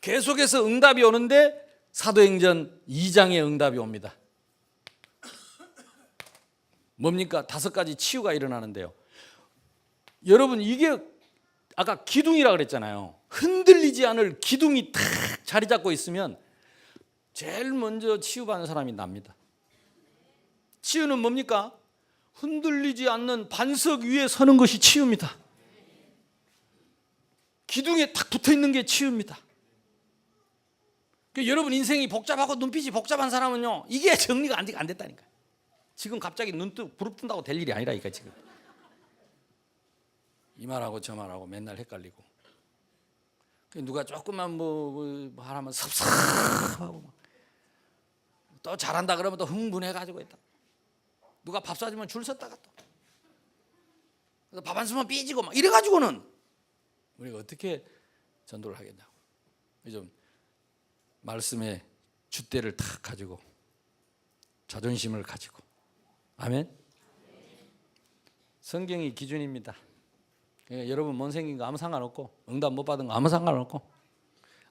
계속해서 응답이 오는데 사도행전 2장에 응답이 옵니다. 뭡니까? 5가지 치유가 일어나는데요. 여러분 이게 아까 기둥이라 그랬잖아요. 흔들리지 않을 기둥이 탁 자리 잡고 있으면 제일 먼저 치유받는 사람이 납니다. 치유는 뭡니까? 흔들리지 않는 반석 위에 서는 것이 치유입니다. 기둥에 탁 붙어 있는 게 치유입니다. 여러분 인생이 복잡하고 눈빛이 복잡한 사람은요, 이게 정리가 안 됐다니까요. 지금 갑자기 부릅뜬다고 될 일이 아니라니까. 지금 이 말하고 저 말하고 맨날 헷갈리고, 누가 조금만 뭐 하라면 섭섭하고, 또 잘한다 그러면 또 흥분해가지고 있다. 누가 밥 사주면 줄 섰다가 또 밥 안 쓰면 삐지고 막 이래가지고는 우리가 어떻게 전도를 하겠냐고. 좀 말씀의 줏대를 탁 가지고 자존심을 가지고. 아멘. 성경이 기준입니다. 그러니까 여러분 못생긴 거 아무 상관없고, 응답 못 받은 거 아무 상관없고,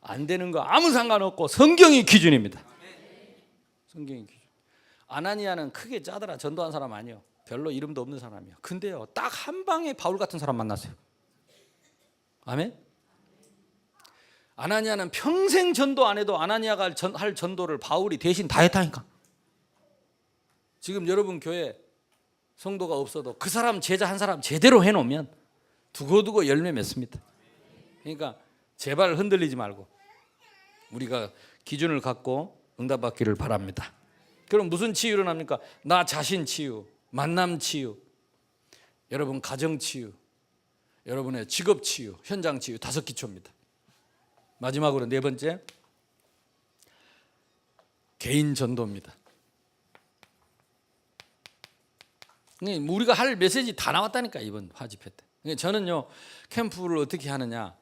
안 되는 거 아무 상관없고, 성경이 기준입니다. 성경이 기준. 아나니아는 크게 짜더라 전도한 사람 아니에요. 별로 이름도 없는 사람이에요. 근데요, 딱 한 방에 바울 같은 사람 만났어요. 아멘. 아나니아는 평생 전도 안 해도 아나니아가 할 전도를 바울이 대신 다 했다니까. 지금 여러분 교회 성도가 없어도 그 사람 제자 한 사람 제대로 해놓으면 두고두고 열매 맺습니다. 그러니까 제발 흔들리지 말고 우리가 기준을 갖고 응답받기를 바랍니다. 그럼 무슨 치유를 합니까? 나 자신 치유, 만남 치유, 여러분 가정 치유, 여러분의 직업 치유, 현장 치유, 5기초입니다. 마지막으로 4번째, 개인 전도입니다. 우리가 할 메시지 다 나왔다니까, 이번 화집회 때. 저는요, 캠프를 어떻게 하느냐,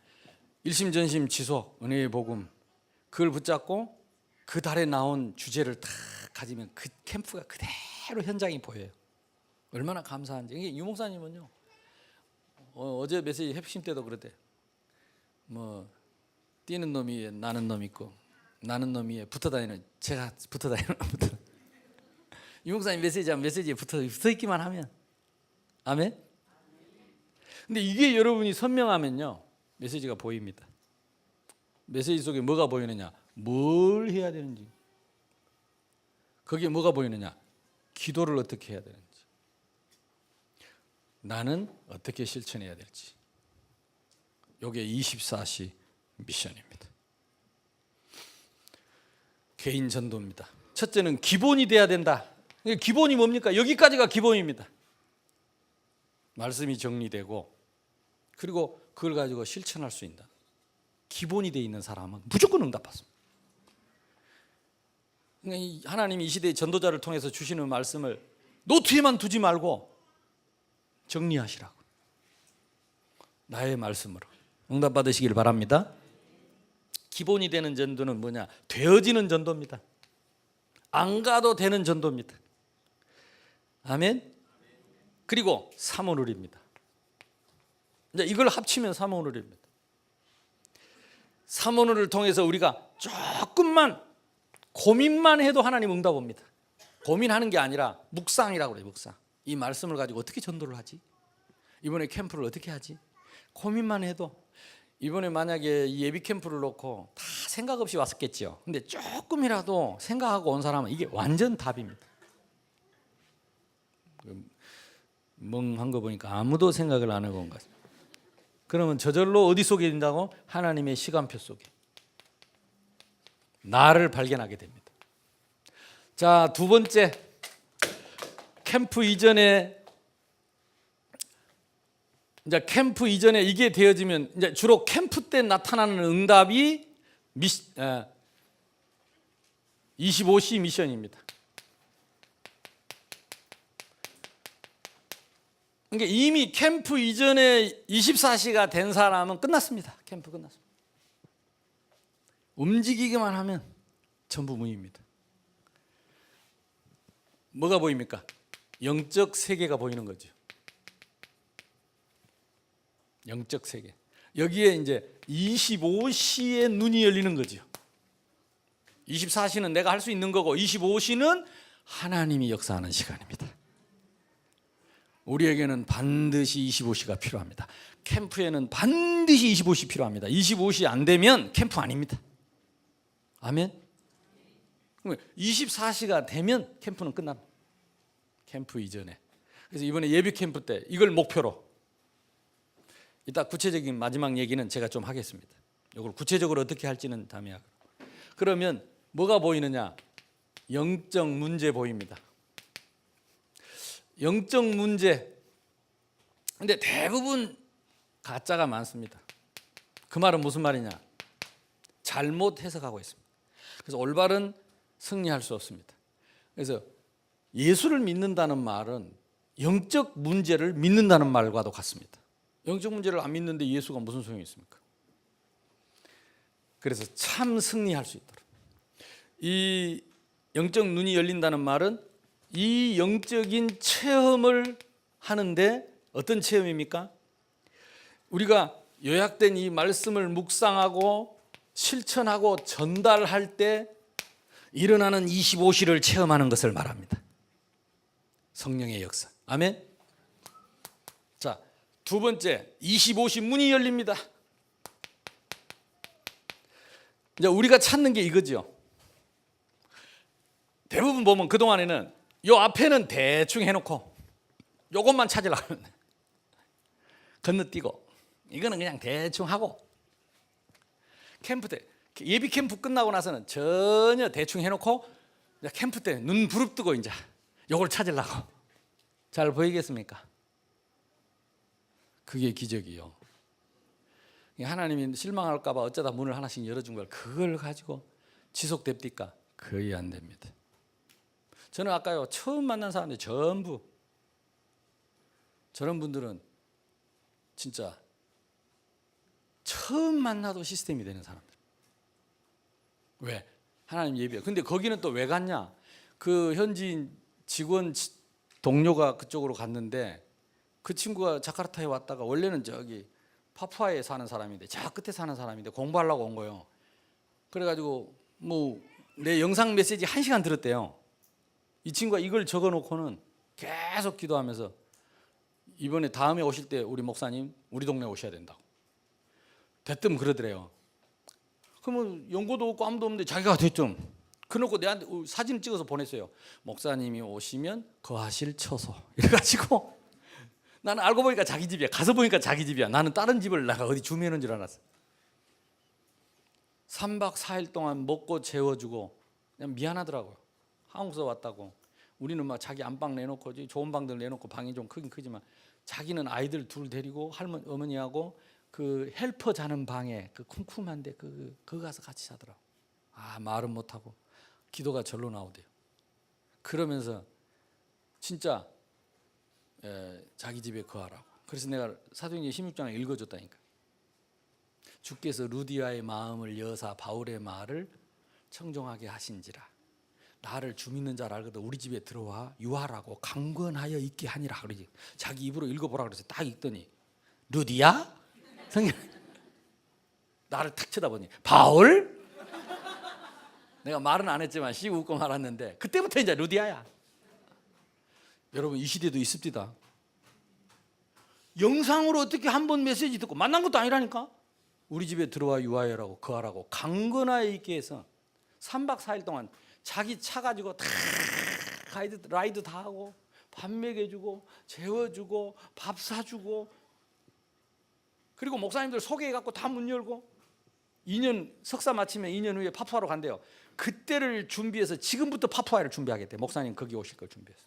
일심전심 지속, 은혜의 복음, 그걸 붙잡고 그 달에 나온 주제를 다 가지면 그 캠프가 그대로 현장이 보여요. 얼마나 감사한지. 이게 유 목사님은요, 어제 메시지 핵심 때도 그랬대. 뭐 뛰는 놈이 나는 놈 있고, 나는 놈 위에 붙어다니는 제가 붙어다니는 놈. 유 목사님 메시지에 붙어 있기만 하면, 아멘. 근데 이게 여러분이 선명하면요, 메시지가 보입니다. 메시지 속에 뭐가 보이느냐, 뭘 해야 되는지, 거기에 뭐가 보이느냐, 기도를 어떻게 해야 되는지, 나는 어떻게 실천해야 될지. 이게 24시 미션입니다. 개인 전도입니다. 첫째는 기본이 돼야 된다. 기본이 뭡니까? 여기까지가 기본입니다. 말씀이 정리되고, 그리고 그걸 가지고 실천할 수 있다. 기본이 돼 있는 사람은 무조건 응답받습니다. 하나님이 이 시대의 전도자를 통해서 주시는 말씀을 노트에만 두지 말고 정리하시라고. 나의 말씀으로 응답받으시길 바랍니다. 기본이 되는 전도는 뭐냐? 되어지는 전도입니다. 안 가도 되는 전도입니다. 아멘. 그리고 사모누리입니다. 이제 이걸 합치면 사모누리입니다. 사모누리를 통해서 우리가 조금만 고민만 해도 하나님 응답 옵니다. 고민하는 게 아니라 묵상이라고 그래요. 묵상. 이 말씀을 가지고 어떻게 전도를 하지? 이번에 캠프를 어떻게 하지? 고민만 해도. 이번에 만약에 이 예비 캠프를 놓고 다 생각 없이 왔었겠죠. 근데 조금이라도 생각하고 온 사람은 이게 완전 답입니다. 멍한 거 보니까 아무도 생각을 안 하고 온 것 같습니다. 그러면 저절로 어디 속에 있다고? 하나님의 시간표 속에 나를 발견하게 됩니다. 자, 2번째, 캠프 이전에 이게 되어지면 이제 주로 캠프 때 나타나는 응답이 25시 미션입니다. 그러니까 이미 캠프 이전에 24시가 된 사람은 끝났습니다. 캠프 끝났습니다. 움직이기만 하면 전부 무입니다. 뭐가 보입니까? 영적 세계가 보이는 거죠. 영적 세계. 여기에 이제 25시의 눈이 열리는 거죠. 24시는 내가 할 수 있는 거고 25시는 하나님이 역사하는 시간입니다. 우리에게는 반드시 25시가 필요합니다. 캠프에는 반드시 25시 필요합니다. 25시 안 되면 캠프 아닙니다. 아멘. 24시가 되면 캠프는 끝납니다. 캠프 이전에. 그래서 이번에 예비 캠프 때 이걸 목표로 이따 구체적인 마지막 얘기는 제가 좀 하겠습니다. 이걸 구체적으로 어떻게 할지는 다음에 하고. 그러면 뭐가 보이느냐? 영적 문제 보입니다. 영적 문제. 근데 대부분 가짜가 많습니다. 그 말은 무슨 말이냐? 잘못 해석하고 있습니다. 그래서 올바른 승리할 수 없습니다. 그래서 예수를 믿는다는 말은 영적 문제를 믿는다는 말과도 같습니다. 영적 문제를 안 믿는데 예수가 무슨 소용이 있습니까? 그래서 참 승리할 수 있도록 이 영적 눈이 열린다는 말은 이 영적인 체험을 하는데 어떤 체험입니까? 우리가 요약된 이 말씀을 묵상하고 실천하고 전달할 때 일어나는 25시를 체험하는 것을 말합니다. 성령의 역사. 아멘. 자, 두 번째 25시 문이 열립니다. 이제 우리가 찾는 게 이거죠. 대부분 보면 그동안에는 요 앞에는 대충 해놓고 요것만 찾으려고 하는데 건너뛰고 이거는 그냥 대충 하고 캠프 때 예비 캠프 끝나고 나서는 전혀 대충 해놓고 캠프 때 눈 부릅뜨고 이제 요걸 찾으려고. 잘 보이겠습니까? 그게 기적이요. 하나님이 실망할까 봐 어쩌다 문을 하나씩 열어준 걸 그걸 가지고 지속됩니까? 거의 안 됩니다. 저는 아까요 처음 만난 사람들 전부 저런 분들은 진짜 처음 만나도 시스템이 되는 사람들. 왜? 하나님 예비야. 근데 거기는 또 왜 갔냐? 그 현지인 직원 동료가 그쪽으로 갔는데 그 친구가 자카르타에 왔다가 원래는 저기 파푸아에 사는 사람인데 저 끝에 사는 사람인데 공부하려고 온 거예요. 그래가지고 뭐 내 영상 메시지 1시간 들었대요. 이 친구가 이걸 적어놓고는 계속 기도하면서 이번에 다음에 오실 때 우리 목사님 우리 동네 오셔야 된다고. 대뜸 그러더래요. 그러면 연고도 없고 아무도 없는데 자기가 대뜸 그놓고 내한테 사진을 찍어서 보냈어요. 목사님이 오시면 거하실 처소 이래가지고 나는 알고 보니까 자기 집이야. 가서 보니까 자기 집이야. 나는 다른 집을 내가 어디 주면은 줄 알았어. 3박 4일 동안 먹고 재워주고 그냥 미안하더라고요. 한국에서 왔다고. 우리는 막 자기 안방 내놓고 좋은 방들 내놓고 방이 좀 크긴 크지만 자기는 아이들 둘 데리고 할머니 어머니하고 그 헬퍼 자는 방에 그 쿰쿰한데 그거 가서 같이 자더라고. 아 말은 못하고 기도가 절로 나오대요. 그러면서 진짜 자기 집에 거하라고. 그래서 내가 사도행전 16장을 읽어줬다니까. 주께서 루디아의 마음을 여사 바울의 말을 청종하게 하신지라. 나를 주 믿는 자를 알거든 우리 집에 들어와 유하라고 강권하여 있게 하니라. 그러지. 자기 입으로 읽어보라 그래서 딱 읽더니 루디아? 성경 나를 탁 쳐다보니 바울? 내가 말은 안 했지만 씩 웃고 말았는데 그때부터 이제 루디아야. 여러분 이 시대도 있습니다. 영상으로 어떻게 한 번 메시지 듣고 만난 것도 아니라니까. 우리 집에 들어와 유하여라고 거하라고 강건하여 있게 해서 3박 4일 동안 자기 차 가지고 다 라이드 다 하고 밥 먹여주고 재워주고 밥 사주고 그리고 목사님들 소개해갖고 다 문 열고 2년 석사 마치면 2년 후에 파푸아로 간대요. 그때를 준비해서 지금부터 파푸아를 준비하겠대. 목사님 거기 오실 걸 준비해서.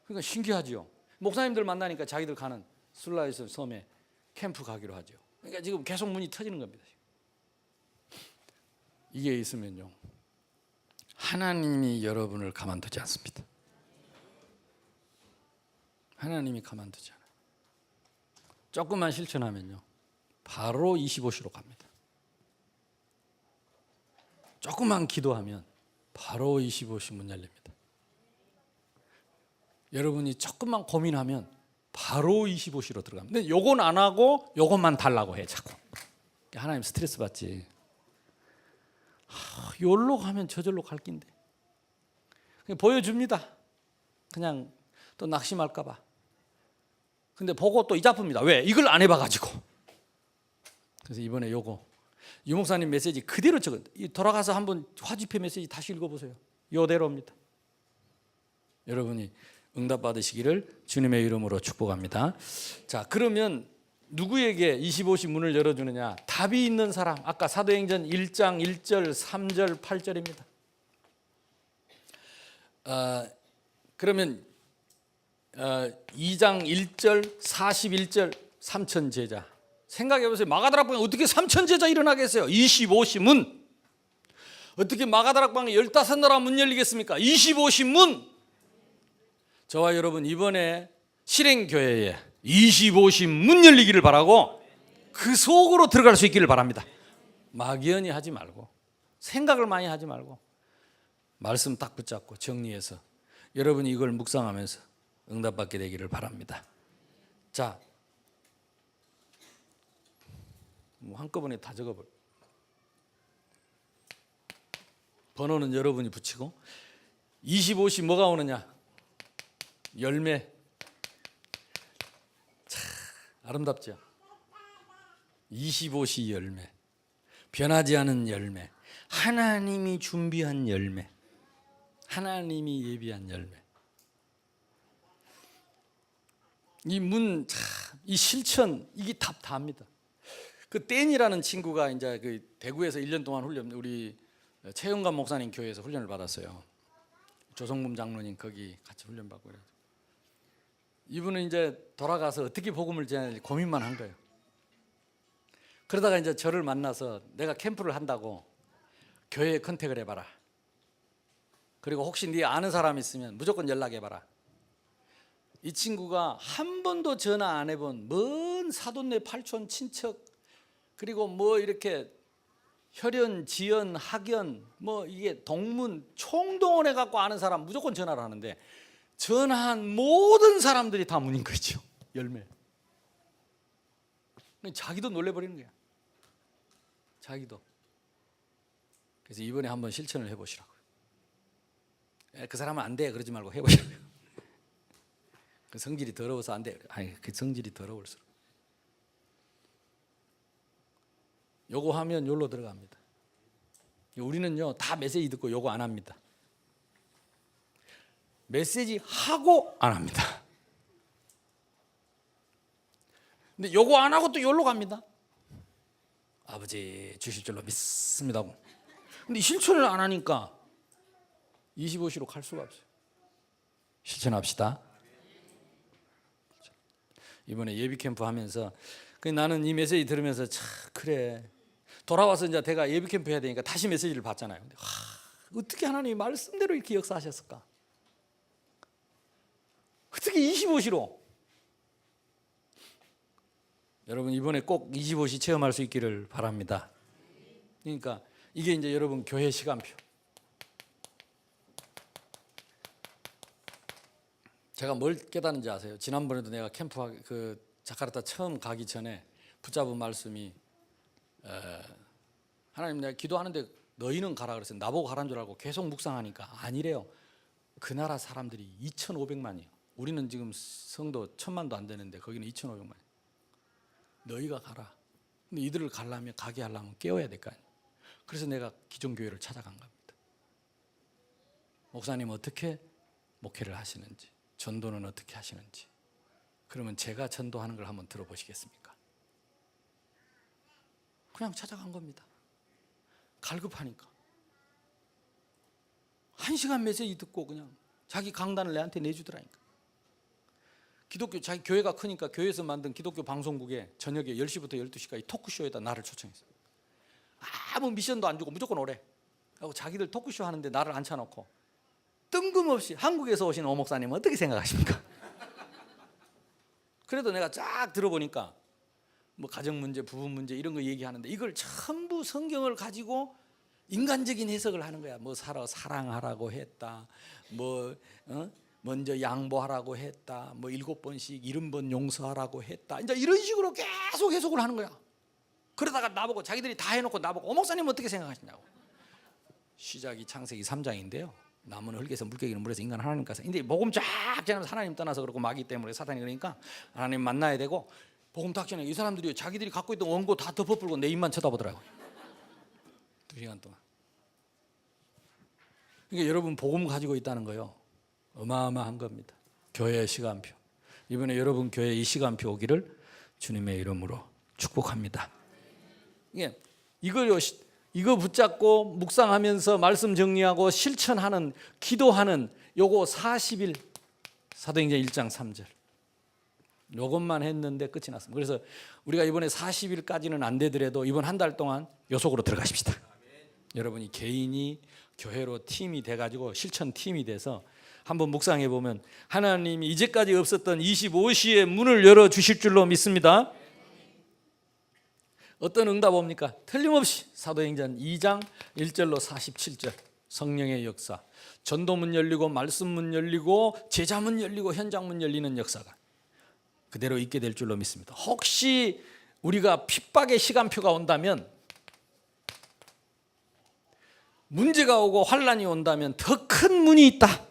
그러니까 신기하지요. 목사님들 만나니까 자기들 가는 술라이스 섬에 캠프 가기로 하죠. 그러니까 지금 계속 문이 터지는 겁니다. 이게 있으면요 하나님이 여러분을 가만두지 않습니다. 하나님이 가만두지 않아요. 조금만 실천하면요 바로 25시로 갑니다. 조금만 기도하면 바로 25시 문 열립니다. 여러분이 조금만 고민하면 바로 25시로 들어갑니다. 근데 요건 안 하고 요것만 달라고 해 자꾸. 하나님 스트레스 받지. 요로 가면 저절로 갈 낀데. 그냥 보여줍니다. 그냥 또 낙심할까 봐. 근데 보고 또 이자쁩니다. 왜? 이걸 안 해봐가지고. 그래서 이번에 요거 유 목사님 메시지 그대로 적은. 돌아가서 한번 화집회 메시지 다시 읽어보세요. 이대로입니다. 여러분이 응답 받으시기를 주님의 이름으로 축복합니다. 자, 그러면 누구에게 25시 문을 열어주느냐? 답이 있는 사람. 아까 사도행전 1장 1절 3절 8절입니다. 그러면 2장 1절 41절 3천 제자. 생각해 보세요. 마가다락방에 어떻게 3천 제자 일어나겠어요? 25시 문. 어떻게 마가다락방에 15나라 문 열리겠습니까? 25시 문. 저와 여러분 이번에 실행교회에 25시 문 열리기를 바라고 그 속으로 들어갈 수 있기를 바랍니다. 막연히 하지 말고 생각을 많이 하지 말고 말씀 딱 붙잡고 정리해서 여러분이 이걸 묵상하면서 응답받게 되기를 바랍니다. 자, 한꺼번에 다 적어볼. 번호는 여러분이 붙이고 25시 뭐가 오느냐? 열매. 참 아름답죠? 25시 열매. 변하지 않은 열매. 하나님이 준비한 열매. 하나님이 예비한 열매. 이 문, 이 실천, 이게 답답합니다. 그 댄이라는 친구가 이제 그 대구에서 1년 동안 훈련, 우리 최영감 목사님 교회에서 훈련을 받았어요. 조성문 장로님 거기 같이 훈련 받고 그래요. 이분은 이제 돌아가서 어떻게 복음을 전할지 고민만 한 거예요. 그러다가 이제 저를 만나서 내가 캠프를 한다고 교회에 컨택을 해봐라. 그리고 혹시 네 아는 사람 있으면 무조건 연락해봐라. 이 친구가 한 번도 전화 안 해본 먼 사돈네 팔촌 친척 그리고 뭐 이렇게 혈연, 지연, 학연 뭐 이게 동문 총동원해 갖고 아는 사람 무조건 전화를 하는데 전화한 모든 사람들이 다 문인 거죠. 열매. 자기도 놀래버리는 거야. 자기도. 그래서 이번에 한번 실천을 해보시라고요. 그 사람은 안 돼 그러지 말고 해보시라고요. 그 성질이 더러워서 안 돼. 아니 그 성질이 더러울수록. 요거 하면 요로 들어갑니다. 우리는요 다 메시지 듣고 요거 안 합니다. 메시지 하고 안 합니다. 근데 요거 안 하고 또 요로 갑니다. 아버지 주실 줄로 믿습니다. 근데 실천을 안 하니까 25시로 갈 수가 없어요. 실천합시다. 이번에 예비 캠프 하면서 나는 이 메시지 들으면서 참 그래. 돌아와서 이제 내가 예비 캠프 해야 되니까 다시 메시지를 받잖아요. 근데 어떻게 하나님이 말씀대로 이렇게 역사하셨을까? 어떻게 25시로? 여러분 이번에 꼭 25시 체험할 수 있기를 바랍니다. 그러니까 이게 이제 여러분 교회 시간표. 제가 뭘 깨닫는지 아세요? 지난번에도 내가 캠프 그 자카르타 처음 가기 전에 붙잡은 말씀이 하나님 내가 기도하는데 너희는 가라 그랬어요. 나보고 가라는 줄 알고 계속 묵상하니까 아니래요. 그 나라 사람들이 2,500만이에요. 우리는 지금 성도 1,000만도 안 되는데 거기는 2,500만. 너희가 가라. 근데 이들을 가게 하려면 깨워야 될 거 아니에요. 그래서 내가 기존교회를 찾아간 겁니다. 목사님 어떻게 목회를 하시는지, 전도는 어떻게 하시는지. 그러면 제가 전도하는 걸 한번 들어보시겠습니까? 그냥 찾아간 겁니다. 갈급하니까 1시간 메시지 듣고 그냥 자기 강단을 내한테 내주더라니까. 기독교 자기 교회가 크니까 교회에서 만든 기독교 방송국에 저녁에 10시부터 12시까지 토크쇼에다 나를 초청했어요. 아무 미션도 안 주고 무조건 오래 하고 자기들 토크쇼 하는데 나를 앉혀놓고 뜬금없이 한국에서 오신 오 목사님은 어떻게 생각하십니까? 그래도 내가 쫙 들어보니까 뭐 가정 문제, 부부 문제 이런 거 얘기하는데 이걸 전부 성경을 가지고 인간적인 해석을 하는 거야. 뭐 사랑하라고 했다. 뭐 먼저 양보하라고 했다. 뭐 7번씩 70번 용서하라고 했다. 이제 이런 식으로 계속 해석을 하는 거야. 그러다가 나보고 자기들이 다 해놓고 나보고 오 목사님 어떻게 생각하시냐고. 시작이 창세기 3장인데요. 나무는 흙에서 물고기는 물에서 인간은 하나님께서. 근데 복음 쫙 전하면서 하나님 떠나서 그렇고 마귀 때문에 사탄이 그러니까 하나님 만나야 되고 복음 딱 전에 이 사람들이 자기들이 갖고 있던 원고 다 덮어풀고 내 입만 쳐다보더라고요. 2시간 동안. 그러니까 여러분 복음 가지고 있다는 거요. 어마어마한 겁니다. 교회 시간표. 이번에 여러분 교회 이 시간표 오기를 주님의 이름으로 축복합니다. 이거 붙잡고 묵상하면서 말씀 정리하고 실천하는, 기도하는 요거 40일, 사도행전 1장 3절. 요것만 했는데 끝이 났습니다. 그래서 우리가 이번에 40일까지는 안 되더라도 이번 한 달 동안 요 속으로 들어가십시다. 여러분이 개인이 교회로 팀이 돼가지고 실천 팀이 돼서 한번 묵상해 보면 하나님이 이제까지 없었던 25시의 문을 열어주실 줄로 믿습니다. 어떤 응답 옵니까? 틀림없이 사도행전 2장 1절로 47절 성령의 역사, 전도문 열리고 말씀문 열리고 제자문 열리고 현장문 열리는 역사가 그대로 있게 될 줄로 믿습니다. 혹시 우리가 핍박의 시간표가 온다면, 문제가 오고 환란이 온다면 더 큰 문이 있다.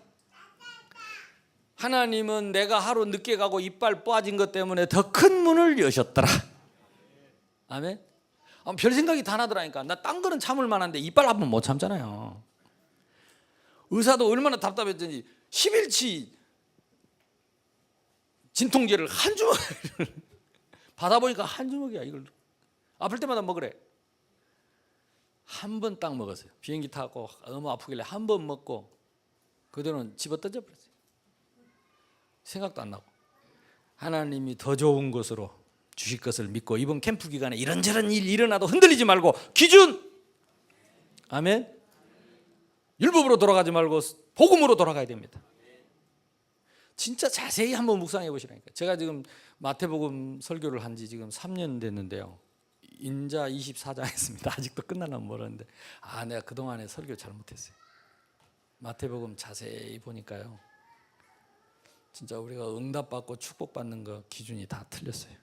하나님은 내가 하루 늦게 가고 이빨 빠진 것 때문에 더 큰 문을 여셨더라. 아멘. 별 생각이 다 나더라니까. 나 딴 거는 참을 만한데 이빨 한번 못 참잖아요. 의사도 얼마나 답답했더니 10일치 진통제를 한 주먹을 받아보니까 한 주먹이야. 이걸 아플 때마다 먹으래. 한 번 딱 먹었어요. 비행기 타고 너무 아프길래 한 번 먹고 그대로는 집어던져 버렸어요. 생각도 안 나고. 하나님이 더 좋은 것으로 주실 것을 믿고 이번 캠프 기간에 이런저런 일 일어나도 흔들리지 말고 기준! 아멘. 율법으로 돌아가지 말고 복음으로 돌아가야 됩니다. 진짜 자세히 한번 묵상해 보시라니까. 제가 지금 마태복음 설교를 한 지 지금 3년 됐는데요. 인자 24장 했습니다. 아직도 끝나려면 멀었는데 내가 그동안에 설교 잘못했어요. 마태복음 자세히 보니까요, 진짜 우리가 응답받고 축복받는 거 기준이 다 틀렸어요.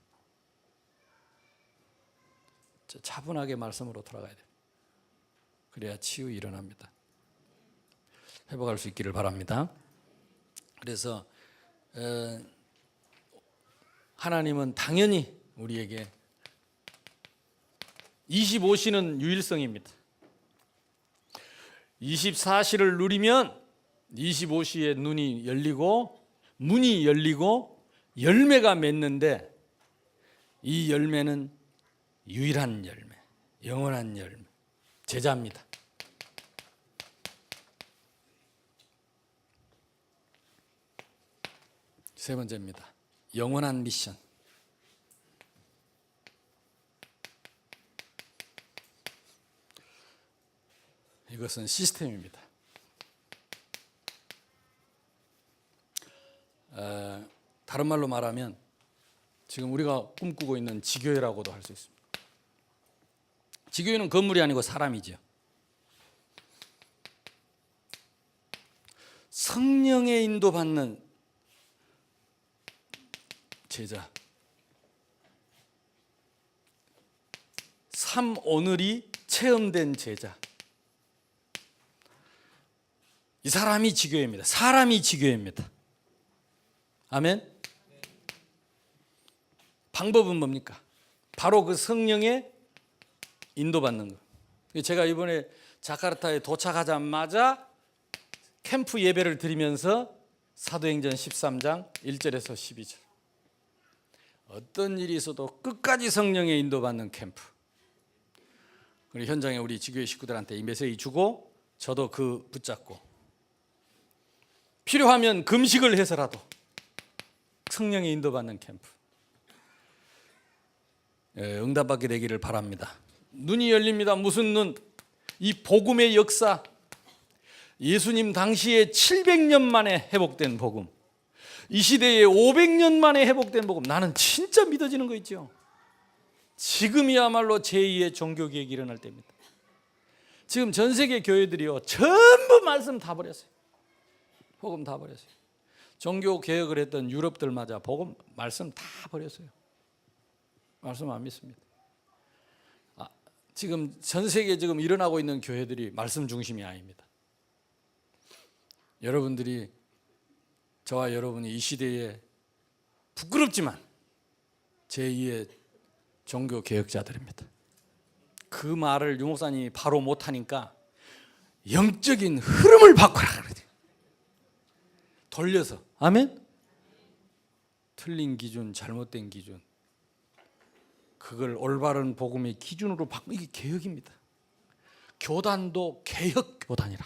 차분하게 말씀으로 돌아가야 돼요. 그래야 치유 일어납니다. 회복할 수 있기를 바랍니다. 그래서 하나님은 당연히 우리에게 25시는 유일성입니다. 24시를 누리면 25시에 눈이 열리고 문이 열리고 열매가 맺는데, 이 열매는 유일한 열매, 영원한 열매, 제자입니다. 세 번째입니다. 영원한 미션. 이것은 시스템입니다. 다른 말로 말하면 지금 우리가 꿈꾸고 있는 지교회라고도 할 수 있습니다. 지교회는 건물이 아니고 사람이죠. 성령의 인도받는 제자, 삶 오늘이 체험된 제자, 이 사람이 지교회입니다. 사람이 지교회입니다. 아멘. 방법은 뭡니까? 바로 그 성령의 인도받는 거. 제가 이번에 자카르타에 도착하자마자 캠프 예배를 드리면서 사도행전 13장 1절에서 12절, 어떤 일이 있어도 끝까지 성령의 인도받는 캠프. 그리고 현장에 우리 지교회 식구들한테 이 메시지 주고 저도 그 붙잡고 필요하면 금식을 해서라도 성령의 인도받는 캠프. 응답받게 되기를 바랍니다. 눈이 열립니다. 무슨 눈? 이 복음의 역사. 예수님 당시에 700년 만에 회복된 복음, 이 시대에 500년 만에 회복된 복음. 나는 진짜 믿어지는 거 있죠. 지금이야말로 제2의 종교개혁이 일어날 때입니다. 지금 전 세계 교회들이요, 전부 말씀 다 버렸어요. 복음 다 버렸어요. 종교개혁을 했던 유럽들마저 복음 말씀 다 버렸어요. 말씀 안 믿습니다. 지금 전 세계에 지금 일어나고 있는 교회들이 말씀 중심이 아닙니다. 여러분들이, 저와 여러분이 이 시대에 부끄럽지만 제2의 종교 개혁자들입니다. 그 말을 유 목사님이 바로 못하니까 영적인 흐름을 바꾸라 그러지. 돌려서. 아멘. 틀린 기준, 잘못된 기준, 그걸 올바른 복음의 기준으로 바꾸는 게 개혁입니다. 교단도 개혁 교단이라.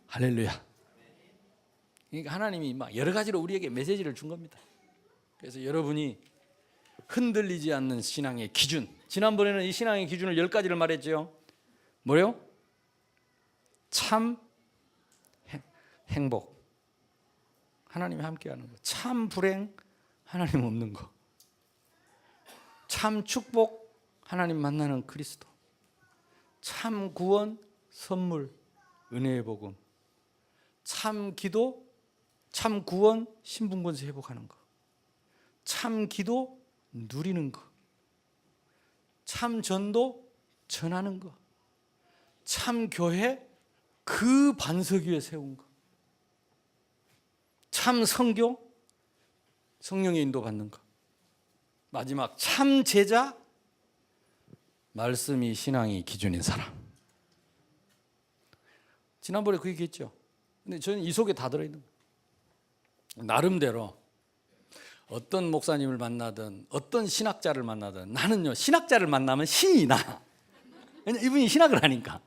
할렐루야. 그러니까 하나님이 막 여러 가지로 우리에게 메시지를 준 겁니다. 그래서 여러분이 흔들리지 않는 신앙의 기준, 지난번에는 이 신앙의 기준을 10가지를 말했죠. 뭐래요? 참 행복, 하나님이 함께하는 거. 참 불행, 하나님 없는 거. 참 축복, 하나님 만나는 그리스도. 참 구원, 선물, 은혜의 복음. 참 기도, 참 구원, 신분권세 회복하는 거. 참 기도, 누리는 거. 참 전도, 전하는 거. 참 교회, 그 반석 위에 세운 거. 참 선교, 성령의 인도 받는 거. 마지막 참 제자, 말씀이 신앙이 기준인 사람. 지난번에 그 얘기했죠. 근데 저는 이 속에 다 들어있는 거예요. 나름대로 어떤 목사님을 만나든 어떤 신학자를 만나든 나는요, 신학자를 만나면 신이 나. 왜냐면 이분이 신학을 하니까.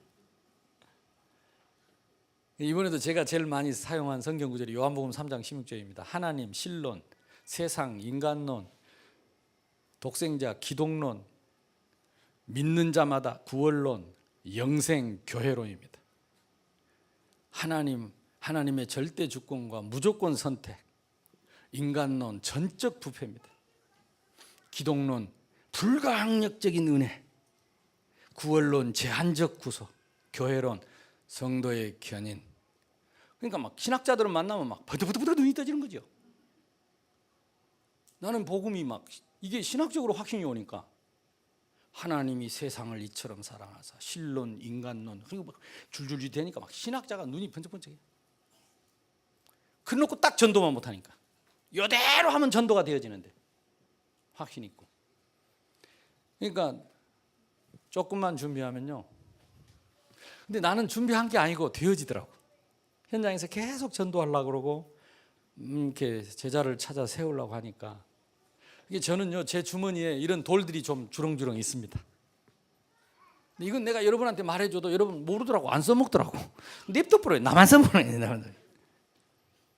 이번에도 제가 제일 많이 사용한 성경 구절이 요한복음 3장 16절입니다. 하나님, 신론, 세상, 인간론, 독생자, 기독론, 믿는 자마다 구원론, 영생, 교회론입니다. 하나님, 하나님의 절대 주권과 무조건 선택, 인간론, 전적 부패입니다. 기독론, 불가항력적인 은혜, 구원론, 제한적 구속, 교회론, 성도의 견인. 그러니까 막 신학자들을 만나면 막 버드버드버드 눈이 떠지는 거죠. 나는 복음이 막 이게 신학적으로 확신이 오니까 하나님이 세상을 이처럼 사랑하사, 신론, 인간론, 그리고 막 줄줄줄 되니까 막 신학자가 눈이 번쩍번쩍해. 그래놓고 딱 전도만 못하니까 이대로 하면 전도가 되어지는데 확신 있고. 그러니까 조금만 준비하면요. 근데 나는 준비한 게 아니고 되어지더라고. 현장에서 계속 전도하려고 그러고 이렇게 제자를 찾아 세우려고 하니까 이게 저는요, 제 주머니에 이런 돌들이 좀 주렁주렁 있습니다. 근데 이건 내가 여러분한테 말해줘도 여러분 모르더라고. 안 써먹더라고. 냅둬버려요. 나만 써먹어요.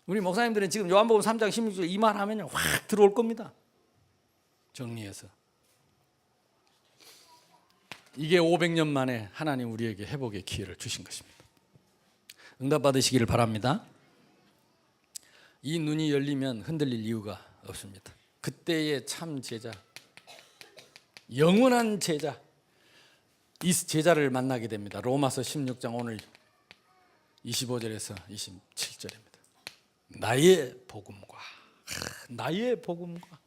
우리 목사님들은 지금 요한복음 3장 16절 이 말 하면 확 들어올 겁니다. 정리해서. 이게 500년 만에 하나님 우리에게 회복의 기회를 주신 것입니다. 응답 받으시기를 바랍니다. 이 눈이 열리면 흔들릴 이유가 없습니다. 그때의 참 제자, 영원한 제자, 이 제자를 만나게 됩니다. 로마서 16장 오늘 25절에서 27절입니다. 나의 복음과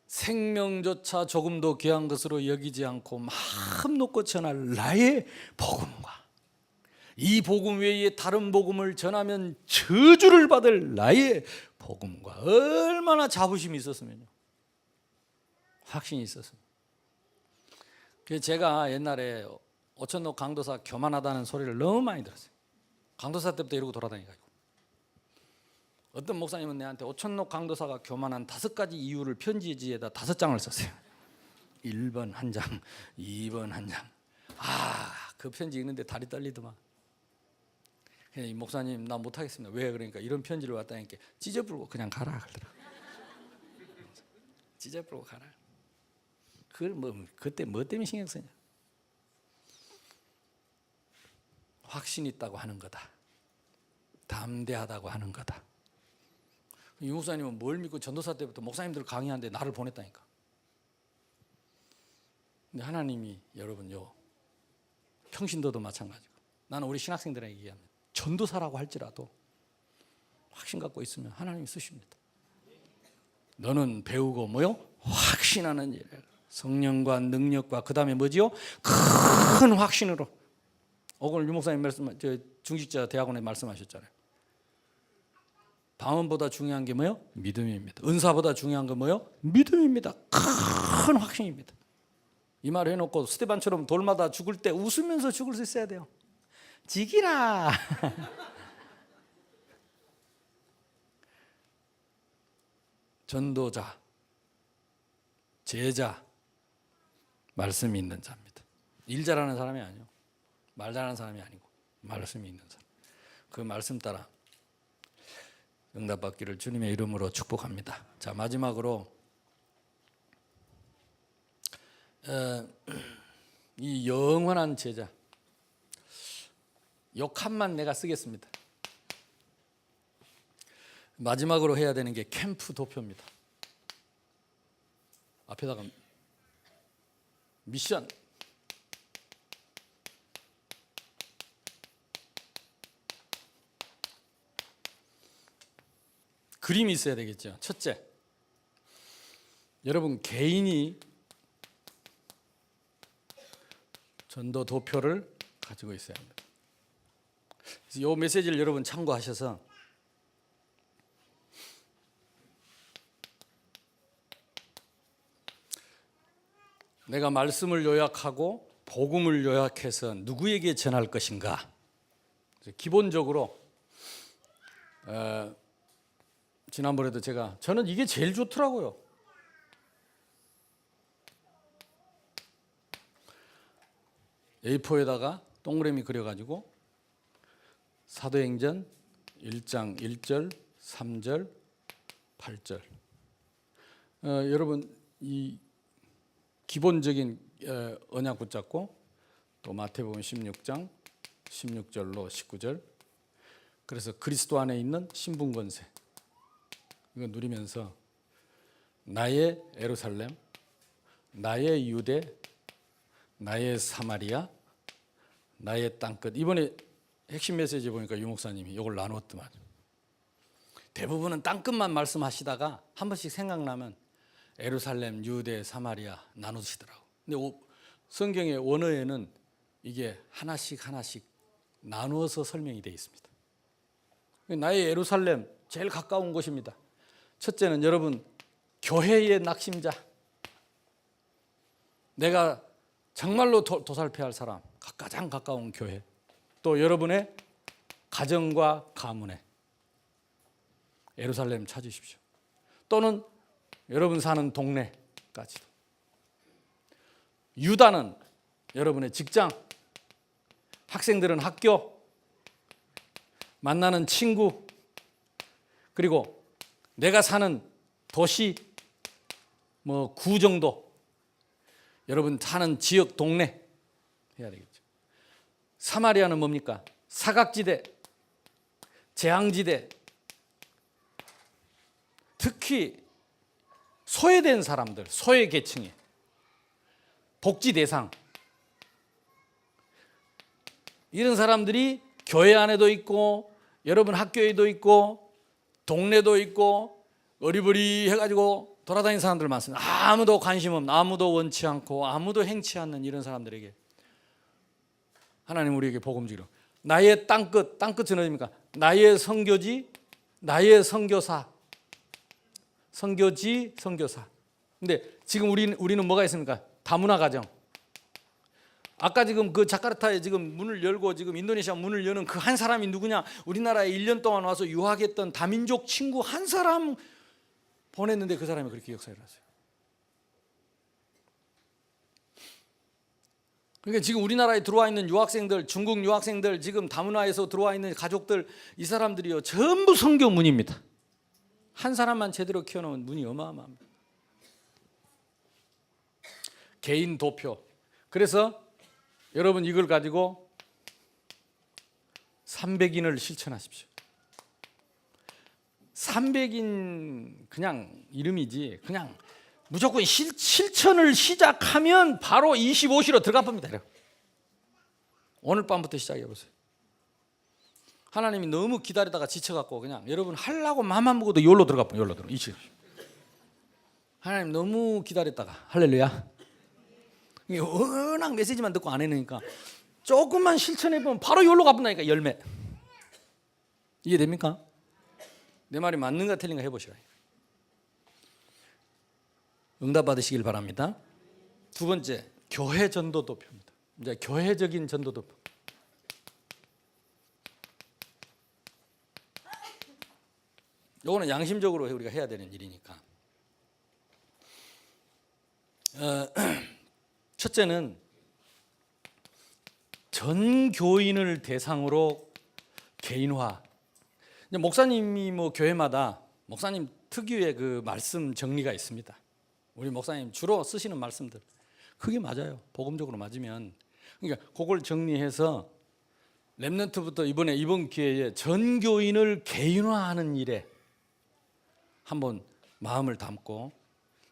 생명조차 조금도 귀한 것으로 여기지 않고 마음 놓고 전할 나의 복음과 이 복음 외에 다른 복음을 전하면 저주를 받을 나의 복음과 얼마나 자부심이 있었으면요. 확신이 있었습니다. 그래서 제가 옛날에 오천록 강도사 교만하다는 소리를 너무 많이 들었어요. 강도사 때부터 이러고 돌아다니가지고. 어떤 목사님은 내한테 오천록 강도사가 교만한 5가지 이유를 편지지에다 5장을 썼어요. 1번 한 장, 2번 한 장. 그 편지 읽는데 다리 떨리더만. 이 목사님 나 못하겠습니다. 왜? 그러니까 이런 편지를 왔다니까 찢어부르고 그냥 가라 그러더라고요. 찢어부르고 가라. 그걸 그때 뭐 때문에 신경 쓰냐. 확신 있다고 하는 거다. 담대하다고 하는 거다. 이 목사님은 뭘 믿고 전도사 때부터 목사님들 강의하는데 나를 보냈다니까. 근데 하나님이 여러분요, 평신도도 마찬가지고 나는 우리 신학생들에게 얘기합니다. 전도사라고 할지라도 확신 갖고 있으면 하나님이 쓰십니다. 너는 배우고 뭐요? 확신하는 일, 성령과 능력과 그 다음에 뭐지요? 큰 확신으로. 오늘 유 목사님 말씀, 중직자 대학원에 말씀하셨잖아요. 방언보다 중요한 게 뭐요? 믿음입니다. 은사보다 중요한 건 뭐요? 믿음입니다. 큰 확신입니다. 이 말 해놓고 스테반처럼 돌마다 죽을 때 웃으면서 죽을 수 있어야 돼요. 지기라. 전도자, 제자, 말씀이 있는 자입니다. 일 잘하는 사람이 아니요, 말 잘하는 사람이 아니고 말씀이 있는 사람. 그 말씀 따라 응답받기를 주님의 이름으로 축복합니다. 자, 마지막으로 이 영원한 제자, 욕함만 내가 쓰겠습니다. 마지막으로 해야 되는 게 캠프 도표입니다. 앞에다가 미션, 그림이 있어야 되겠죠. 첫째, 여러분 개인이 전도 도표를 가지고 있어야 합니다. 그래서 이 메시지를 여러분 참고하셔서 내가 말씀을 요약하고 복음을 요약해서 누구에게 전할 것인가. 기본적으로 지난번에도 저는 이게 제일 좋더라고요. A4에다가 동그라미 그려가지고 사도행전 1장 1절, 3절, 8절. 여러분 이 기본적인 언약 붙잡고 또 마태복음 16장 16절로 19절. 그래서 그리스도 안에 있는 신분 권세 이거 누리면서 나의 예루살렘, 나의 유대, 나의 사마리아, 나의 땅끝. 이번에 핵심 메시지 보니까 유 목사님이 이걸 나눴더만. 대부분은 땅끝만 말씀하시다가 한 번씩 생각나면 예루살렘, 유대, 사마리아 나누시더라고. 근데 성경의 원어에는 이게 하나씩 나누어서 설명이 되어 있습니다. 나의 예루살렘 제일 가까운 곳입니다. 첫째는 여러분 교회의 낙심자, 내가 정말로 도살펴야 할 사람, 가장 가까운 교회. 또 여러분의 가정과 가문에 예루살렘 찾으십시오. 또는 여러분 사는 동네까지도. 유다는 여러분의 직장, 학생들은 학교, 만나는 친구, 그리고 내가 사는 도시, 구 정도, 여러분 사는 지역, 동네 해야 되겠죠. 사마리아는 뭡니까? 사각지대, 재앙지대, 특히 소외된 사람들, 소외 계층에 복지 대상, 이런 사람들이 교회 안에도 있고 여러분 학교에도 있고 동네도 있고 어리버리 해가지고 돌아다니는 사람들 많습니다. 아무도 관심 없는, 아무도 원치 않고 아무도 행치 않는 이런 사람들에게 하나님 우리에게 복음 주기로. 나의 땅끝은 어디입니까? 나의 선교지, 나의 선교사, 선교지, 선교사. 근데 지금 우리는 뭐가 있습니까? 다문화 가정. 아까 지금 그 자카르타에 지금 문을 열고 지금 인도네시아 문을 여는 그 한 사람이 누구냐? 우리나라에 1년 동안 와서 유학했던 다민족 친구 한 사람 보냈는데 그 사람이 그렇게 역사를 했어요. 그러니까 지금 우리나라에 들어와 있는 유학생들, 중국 유학생들, 지금 다문화에서 들어와 있는 가족들, 이 사람들이요 전부 선교 문입니다. 한 사람만 제대로 키워놓으면 문이 어마어마합니다. 개인 도표. 그래서 여러분 이걸 가지고 300인을 실천하십시오. 300인 그냥 이름이지, 그냥 무조건 실천을 시작하면 바로 25시로 들어가 봅니다. 오늘 밤부터 시작해 보세요. 하나님이 너무 기다리다가 지쳐갖고 그냥 여러분 하려고 마음만 먹어도 여기로 들어가 봐. 여기로 들어. 하나님 너무 기다렸다가 할렐루야. 워낙 메시지만 듣고 안 해내니까 조금만 실천해보면 바로 여기로 가본다니까. 열매. 이해됩니까? 내 말이 맞는가 틀린가 해보시라. 응답 받으시길 바랍니다. 두 번째, 교회 전도도표입니다. 이제 교회적인 전도도표. 이거는 양심적으로 우리가 해야 되는 일이니까. 첫째는 전 교인을 대상으로 개인화. 목사님이 뭐 교회마다 목사님 특유의 그 말씀 정리가 있습니다. 우리 목사님 주로 쓰시는 말씀들 그게 맞아요. 복음적으로 맞으면. 그러니까 그걸 정리해서 렘넌트부터 이번 기회에 전 교인을 개인화하는 일에 한번 마음을 담고,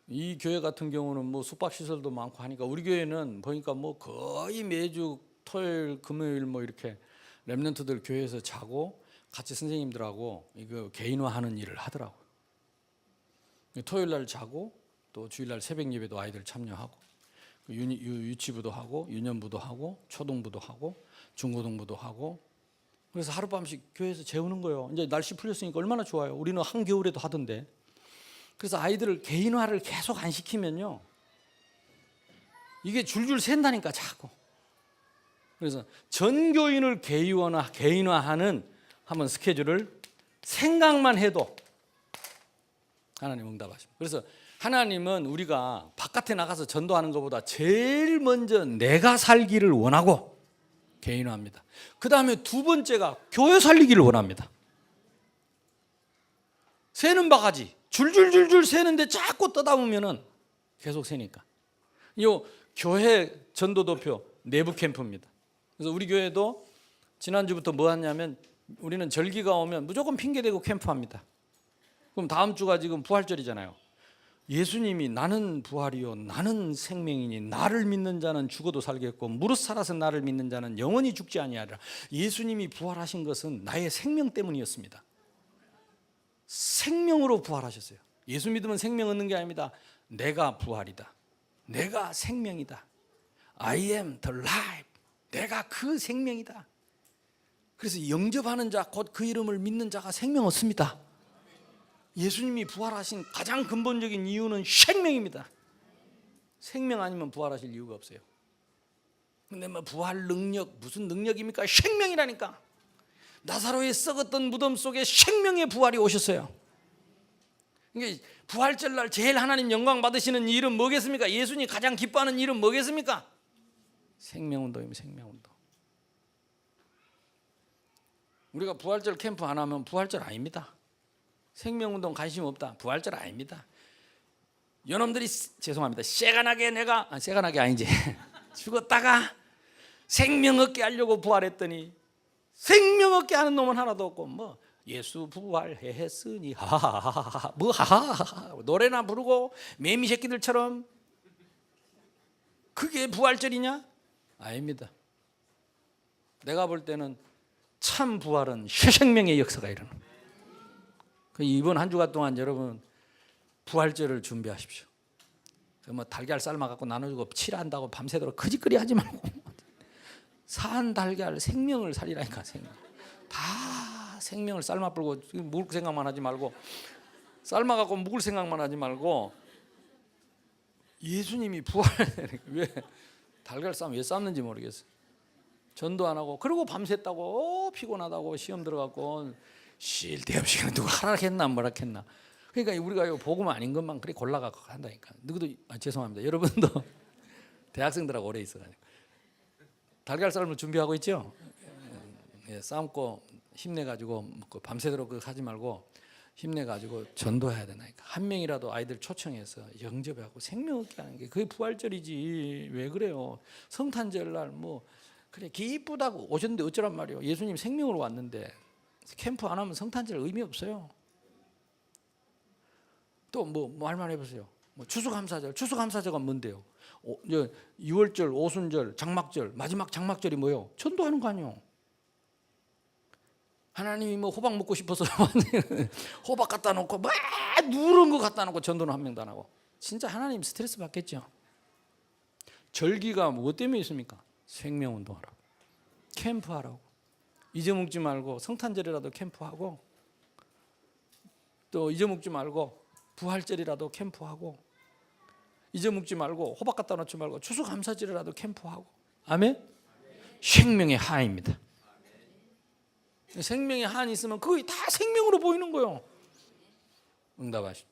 이 교회 같은 경우는 뭐 숙박 시설도 많고 하니까 우리 교회는 보니까 뭐 거의 매주 토요일 금요일 뭐 이렇게 렘넌트들 교회에서 자고 같이 선생님들하고 이거 개인화하는 일을 하더라고요. 토요일 날 자고 또 주일 날 새벽 예배도 아이들 참여하고 유치부도 하고 유년부도 하고 초등부도 하고 중고등부도 하고, 그래서 하룻밤씩 교회에서 재우는 거예요. 이제 날씨 풀렸으니까 얼마나 좋아요. 우리는 한겨울에도 하던데. 그래서 아이들을 개인화를 계속 안 시키면요, 이게 줄줄 샌다니까 자꾸. 그래서 전교인을 개인화하는 한번 스케줄을 생각만 해도 하나님 응답하십니다. 그래서 하나님은 우리가 바깥에 나가서 전도하는 것보다 제일 먼저 내가 살기를 원하고 개인화합니다. 그 다음에 두 번째가 교회 살리기를 원합니다. 새는 바가지 줄줄줄줄 새는데 자꾸 떠담으면은 계속 새니까. 이 교회 전도도표 내부 캠프입니다. 그래서 우리 교회도 지난주부터 뭐 하냐면, 우리는 절기가 오면 무조건 핑계대고 캠프합니다. 그럼 다음 주가 지금 부활절이잖아요. 예수님이 나는 부활이요 나는 생명이니 나를 믿는 자는 죽어도 살겠고 무릇 살아서 나를 믿는 자는 영원히 죽지 아니하리라. 예수님이 부활하신 것은 나의 생명 때문이었습니다. 생명으로 부활하셨어요. 예수 믿으면 생명 얻는 게 아닙니다. 내가 부활이다. 내가 생명이다. I am the life. 내가 그 생명이다. 그래서 영접하는 자, 곧 그 이름을 믿는 자가 생명 얻습니다. 예수님이 부활하신 가장 근본적인 이유는 생명입니다. 생명 아니면 부활하실 이유가 없어요. 근데 뭐 부활 능력, 무슨 능력입니까? 생명이라니까. 나사로의 썩었던 무덤 속에 생명의 부활이 오셨어요. 그러니까 부활절 날 제일 하나님 영광 받으시는 일은 뭐겠습니까? 예수님이 가장 기뻐하는 일은 뭐겠습니까? 생명운동입니다. 생명운동. 우리가 부활절 캠프 안 하면 부활절 아닙니다. 생명운동 관심 없다, 부활절 아닙니다. 여러분들이 죄송합니다. 새가나게 새가나게 아니지 죽었다가 생명 얻게 하려고 부활했더니 생명 얻게 하는 놈은 하나도 없고, 뭐 예수 부활했으니 하하하하 뭐 하하하하 노래나 부르고 매미 새끼들처럼. 그게 부활절이냐? 아닙니다. 내가 볼 때는 참 부활은 새생명의 역사가 일어나. 이번 한 주간 동안 여러분 부활절을 준비하십시오. 뭐 달걀 삶아 갖고 나눠주고 칠한다고 밤새도록 거짓거리 하지 말고 산 달걀 생명을 살리라니까. 생명 다 생명을 삶아 불고 묵을 생각만 하지 말고, 삶아 갖고 묵을 생각만 하지 말고, 예수님이 부활 왜 달걀 삶 왜 삶는지 모르겠어. 전도 안 하고 그러고 밤샜다고 피곤하다고 시험 들어갖고 쉴 데 없이 누가 하락했나 뭐라했나. 그러니까 우리가 이거 복음 아닌 것만 그래 골라갖고 한다니까. 누구도 죄송합니다. 여러분도 대학생들하고 오래 있어가지고 달걀 삶을 준비하고 있죠. 삶고 힘내가지고 밤새도록 하지 말고 힘내가지고 전도해야 되나니까. 한 명이라도 아이들 초청해서 영접하고 생명 얻게 하는 게 그게 부활절이지. 왜 그래요? 성탄절 날 뭐 그래 기쁘다고 오셨는데 어쩌란 말이에요. 예수님 생명으로 왔는데 캠프 안 하면 성탄절 의미 없어요. 또 뭐 말만 해보세요. 뭐 추수감사절, 추수감사절은 뭔데요? 6월절, 오순절, 장막절, 마지막 장막절이 뭐예요? 전도하는 거 아니에요. 하나님이 뭐 호박 먹고 싶어서 호박 갖다 놓고 막 누런 거 갖다 놓고 전도는 한 명도 안 하고, 진짜 하나님 스트레스 받겠죠. 절기가 뭐 때문에 있습니까? 생명운동하라고, 캠프하라고. 잊어먹지 말고 성탄절이라도 캠프하고, 또 잊어먹지 말고 부활절이라도 캠프하고. 잊어먹지 말고 호박 갖다 놓지 말고 추수감사절이라도 캠프하고. 아멘. 생명의 한입니다. 생명의 한이 있으면 그게 다 생명으로 보이는 거예요. 응답하시오.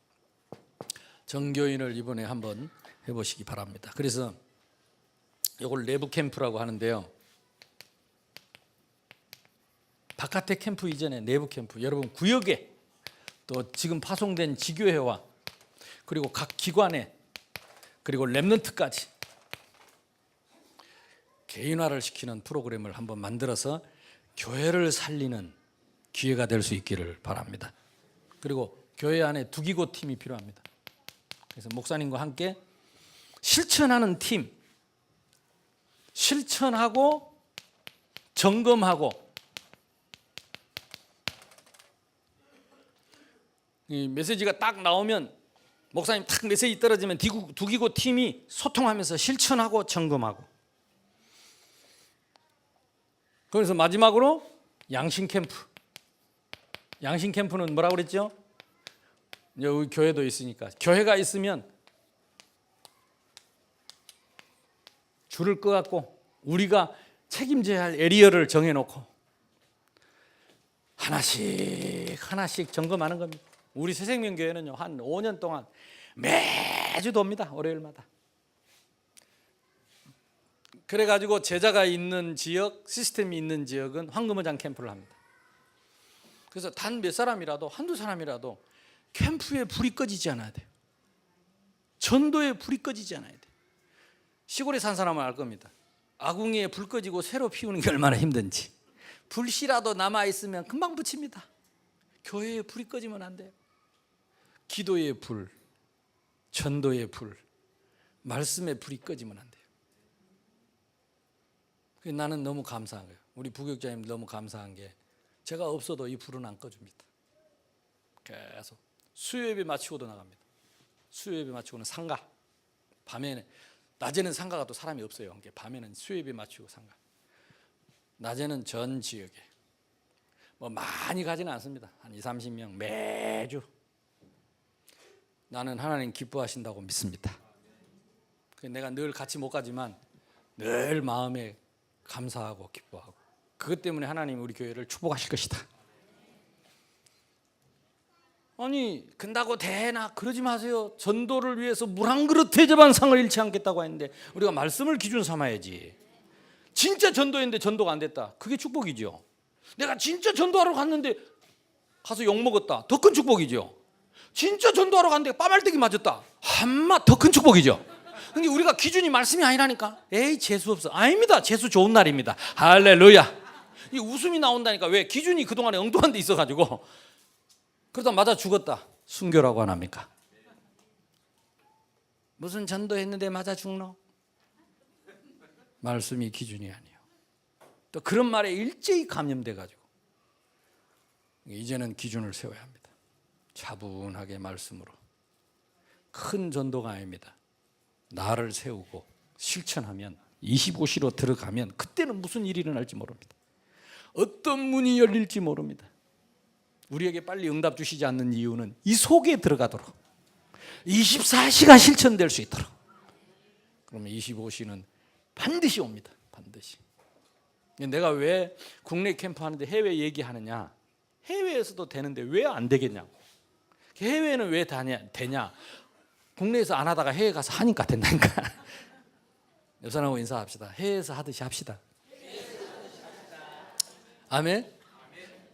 정교인을 이번에 한번 해보시기 바랍니다. 그래서 이걸 내부 캠프라고 하는데요. 바깥의 캠프 이전에 내부 캠프, 여러분 구역에 또 지금 파송된 지교회와 그리고 각 기관에 그리고 렘넌트까지 개인화를 시키는 프로그램을 한번 만들어서 교회를 살리는 기회가 될 수 있기를 바랍니다. 그리고 교회 안에 두기고 팀이 필요합니다. 그래서 목사님과 함께 실천하는 팀, 실천하고 점검하고 이 메시지가 딱 나오면 목사님 딱 메시지 떨어지면 두기고 팀이 소통하면서 실천하고 점검하고. 그래서 마지막으로 양신 캠프. 양신 캠프는 뭐라고 그랬죠? 여기 교회도 있으니까 교회가 있으면 줄을 꺼갖고 우리가 책임져야 할 에리어를 정해놓고 하나씩 점검하는 겁니다. 우리 새생명교회는요 한 5년 동안 매주 돕니다. 월요일마다. 그래가지고 제자가 있는 지역, 시스템이 있는 지역은 황금어장 캠프를 합니다. 그래서 단 몇 사람이라도 한두 사람이라도 캠프에 불이 꺼지지 않아야 돼요. 전도에 불이 꺼지지 않아야 돼요. 시골에 산 사람은 알 겁니다. 아궁이에 불 꺼지고 새로 피우는 게 얼마나 힘든지. 불씨라도 남아있으면 금방 붙입니다. 교회에 불이 꺼지면 안 돼요. 기도의 불, 전도의 불, 말씀의 불이 꺼지면 안 돼요. 나는 너무 감사한 거예요. 우리 부교육자님 너무 감사한 게 제가 없어도 이 불은 안 꺼줍니다. 계속 수요예배 마치고도 나갑니다. 수요예배 마치고는 상가. 밤에는 낮에는 상가가 또 사람이 없어요. 밤에는 수요예배 마치고 상가. 낮에는 전 지역에 뭐 많이 가지는 않습니다. 한 20-30명 매주. 나는 하나님 기뻐하신다고 믿습니다. 내가 늘 같이 못 가지만 늘 마음에 감사하고 기뻐하고 그것 때문에 하나님 우리 교회를 축복하실 것이다. 아니 근다고 대나 그러지 마세요. 전도를 위해서 물 한 그릇 대접한 상을 잃지 않겠다고 했는데 우리가 말씀을 기준 삼아야지. 진짜 전도했는데 전도가 안 됐다. 그게 축복이죠. 내가 진짜 전도하러 갔는데 가서 욕먹었다. 더 큰 축복이죠. 진짜 전도하러 갔는데 빠말대기 맞았다. 한마 더 큰 축복이죠. 근데 우리가 기준이 말씀이 아니라니까. 에이 재수 없어. 아닙니다. 재수 좋은 날입니다. 할렐루야. 이 웃음이 나온다니까. 왜? 기준이 그동안에 엉뚱한 데 있어가지고 그러다 맞아 죽었다. 순교라고 안 합니까? 무슨 전도했는데 맞아 죽노? 말씀이 기준이 아니에요. 또 그런 말에 일제히 감염돼가지고 이제는 기준을 세워야 합니다. 차분하게 말씀으로. 큰 전도가 아닙니다. 나를 세우고 실천하면 25시로 들어가면 그때는 무슨 일이 일어날지 모릅니다. 어떤 문이 열릴지 모릅니다. 우리에게 빨리 응답 주시지 않는 이유는 이 속에 들어가도록 24시가 실천될 수 있도록. 그러면 25시는 반드시 옵니다. 반드시. 내가 왜 국내 캠프 하는데 해외 얘기하느냐. 해외에서도 되는데 왜 안 되겠냐고. 해외는 왜 되냐. 국내에서 안 하다가 해외 가서 하니까 된다니까. 옆 사람하고 인사합시다. 해외에서 하듯이 합시다. 아멘.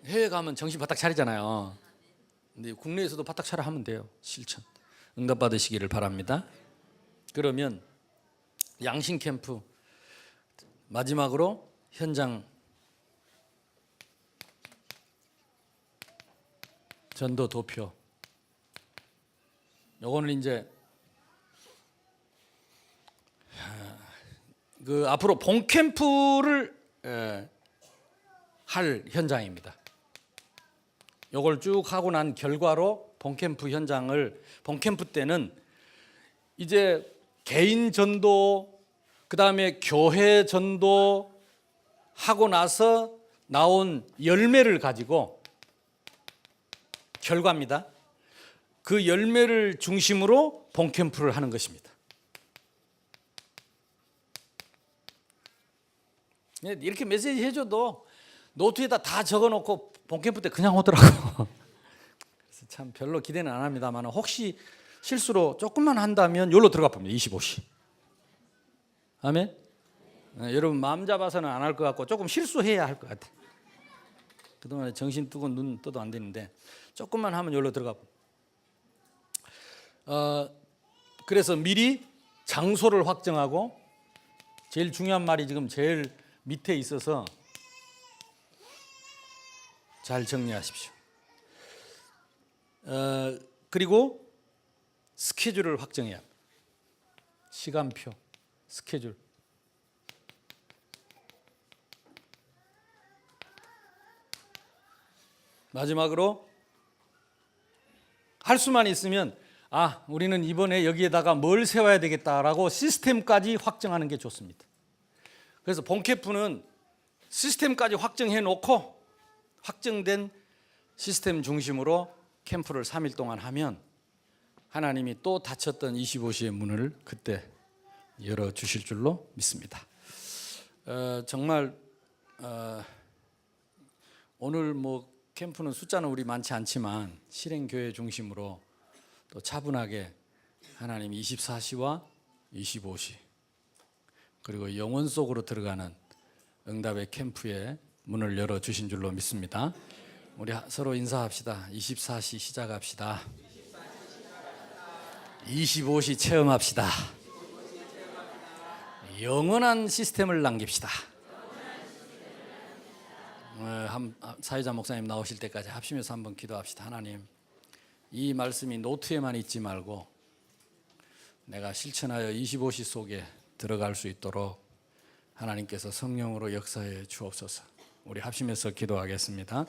해외 가면 정신 바짝 차리잖아요. 근데 국내에서도 바짝 차려 하면 돼요. 실천. 응답 받으시기를 바랍니다. 그러면 양신 캠프 마지막으로 현장 전도 도표. 요거는 이제 그 앞으로 본 캠프를 할 현장입니다. 요걸 쭉 하고 난 결과로 본 캠프 현장을 본 캠프 때는 이제 개인 전도 그다음에 교회 전도 하고 나서 나온 열매를 가지고 결과입니다. 그 열매를 중심으로 본 캠프를 하는 것입니다. 이렇게 메시지 해줘도 노트에다 다 적어놓고 본캠프 때 그냥 오더라고. 그래서 참 별로 기대는 안 합니다만 혹시 실수로 조금만 한다면 여기로 들어가 봅니다. 25시. 아멘. 여러분 마음 잡아서는 안 할 것 같고 조금 실수해야 할 것 같아. 그동안에 정신 뜨고 눈 떠도 안 되는데 조금만 하면 여기로 들어가 봅니다. 그래서 미리 장소를 확정하고 제일 중요한 말이 지금 제일 밑에 있어서 잘 정리하십시오. 그리고 스케줄을 확정해야 합니다. 시간표, 스케줄. 마지막으로 할 수만 있으면 우리는 이번에 여기에다가 뭘 세워야 되겠다라고 시스템까지 확정하는 게 좋습니다. 그래서 본캐프는 시스템까지 확정해 놓고 확정된 시스템 중심으로 캠프를 3일 동안 하면 하나님이 또 닫혔던 25시의 문을 그때 열어주실 줄로 믿습니다. 정말 오늘 캠프는 숫자는 우리 많지 않지만 실행교회 중심으로 또 차분하게 하나님 24시와 25시 그리고 영원 속으로 들어가는 응답의 캠프의 문을 열어주신 줄로 믿습니다. 우리 서로 인사합시다. 24시 시작합시다. 25시 체험합시다. 영원한 시스템을 남깁시다. 사회자 목사님 나오실 때까지 합심해서 한번 기도합시다. 하나님, 이 말씀이 노트에만 있지 말고 내가 실천하여 25시 속에 들어갈 수 있도록 하나님께서 성령으로 역사해 주옵소서. 우리 합심해서 기도하겠습니다.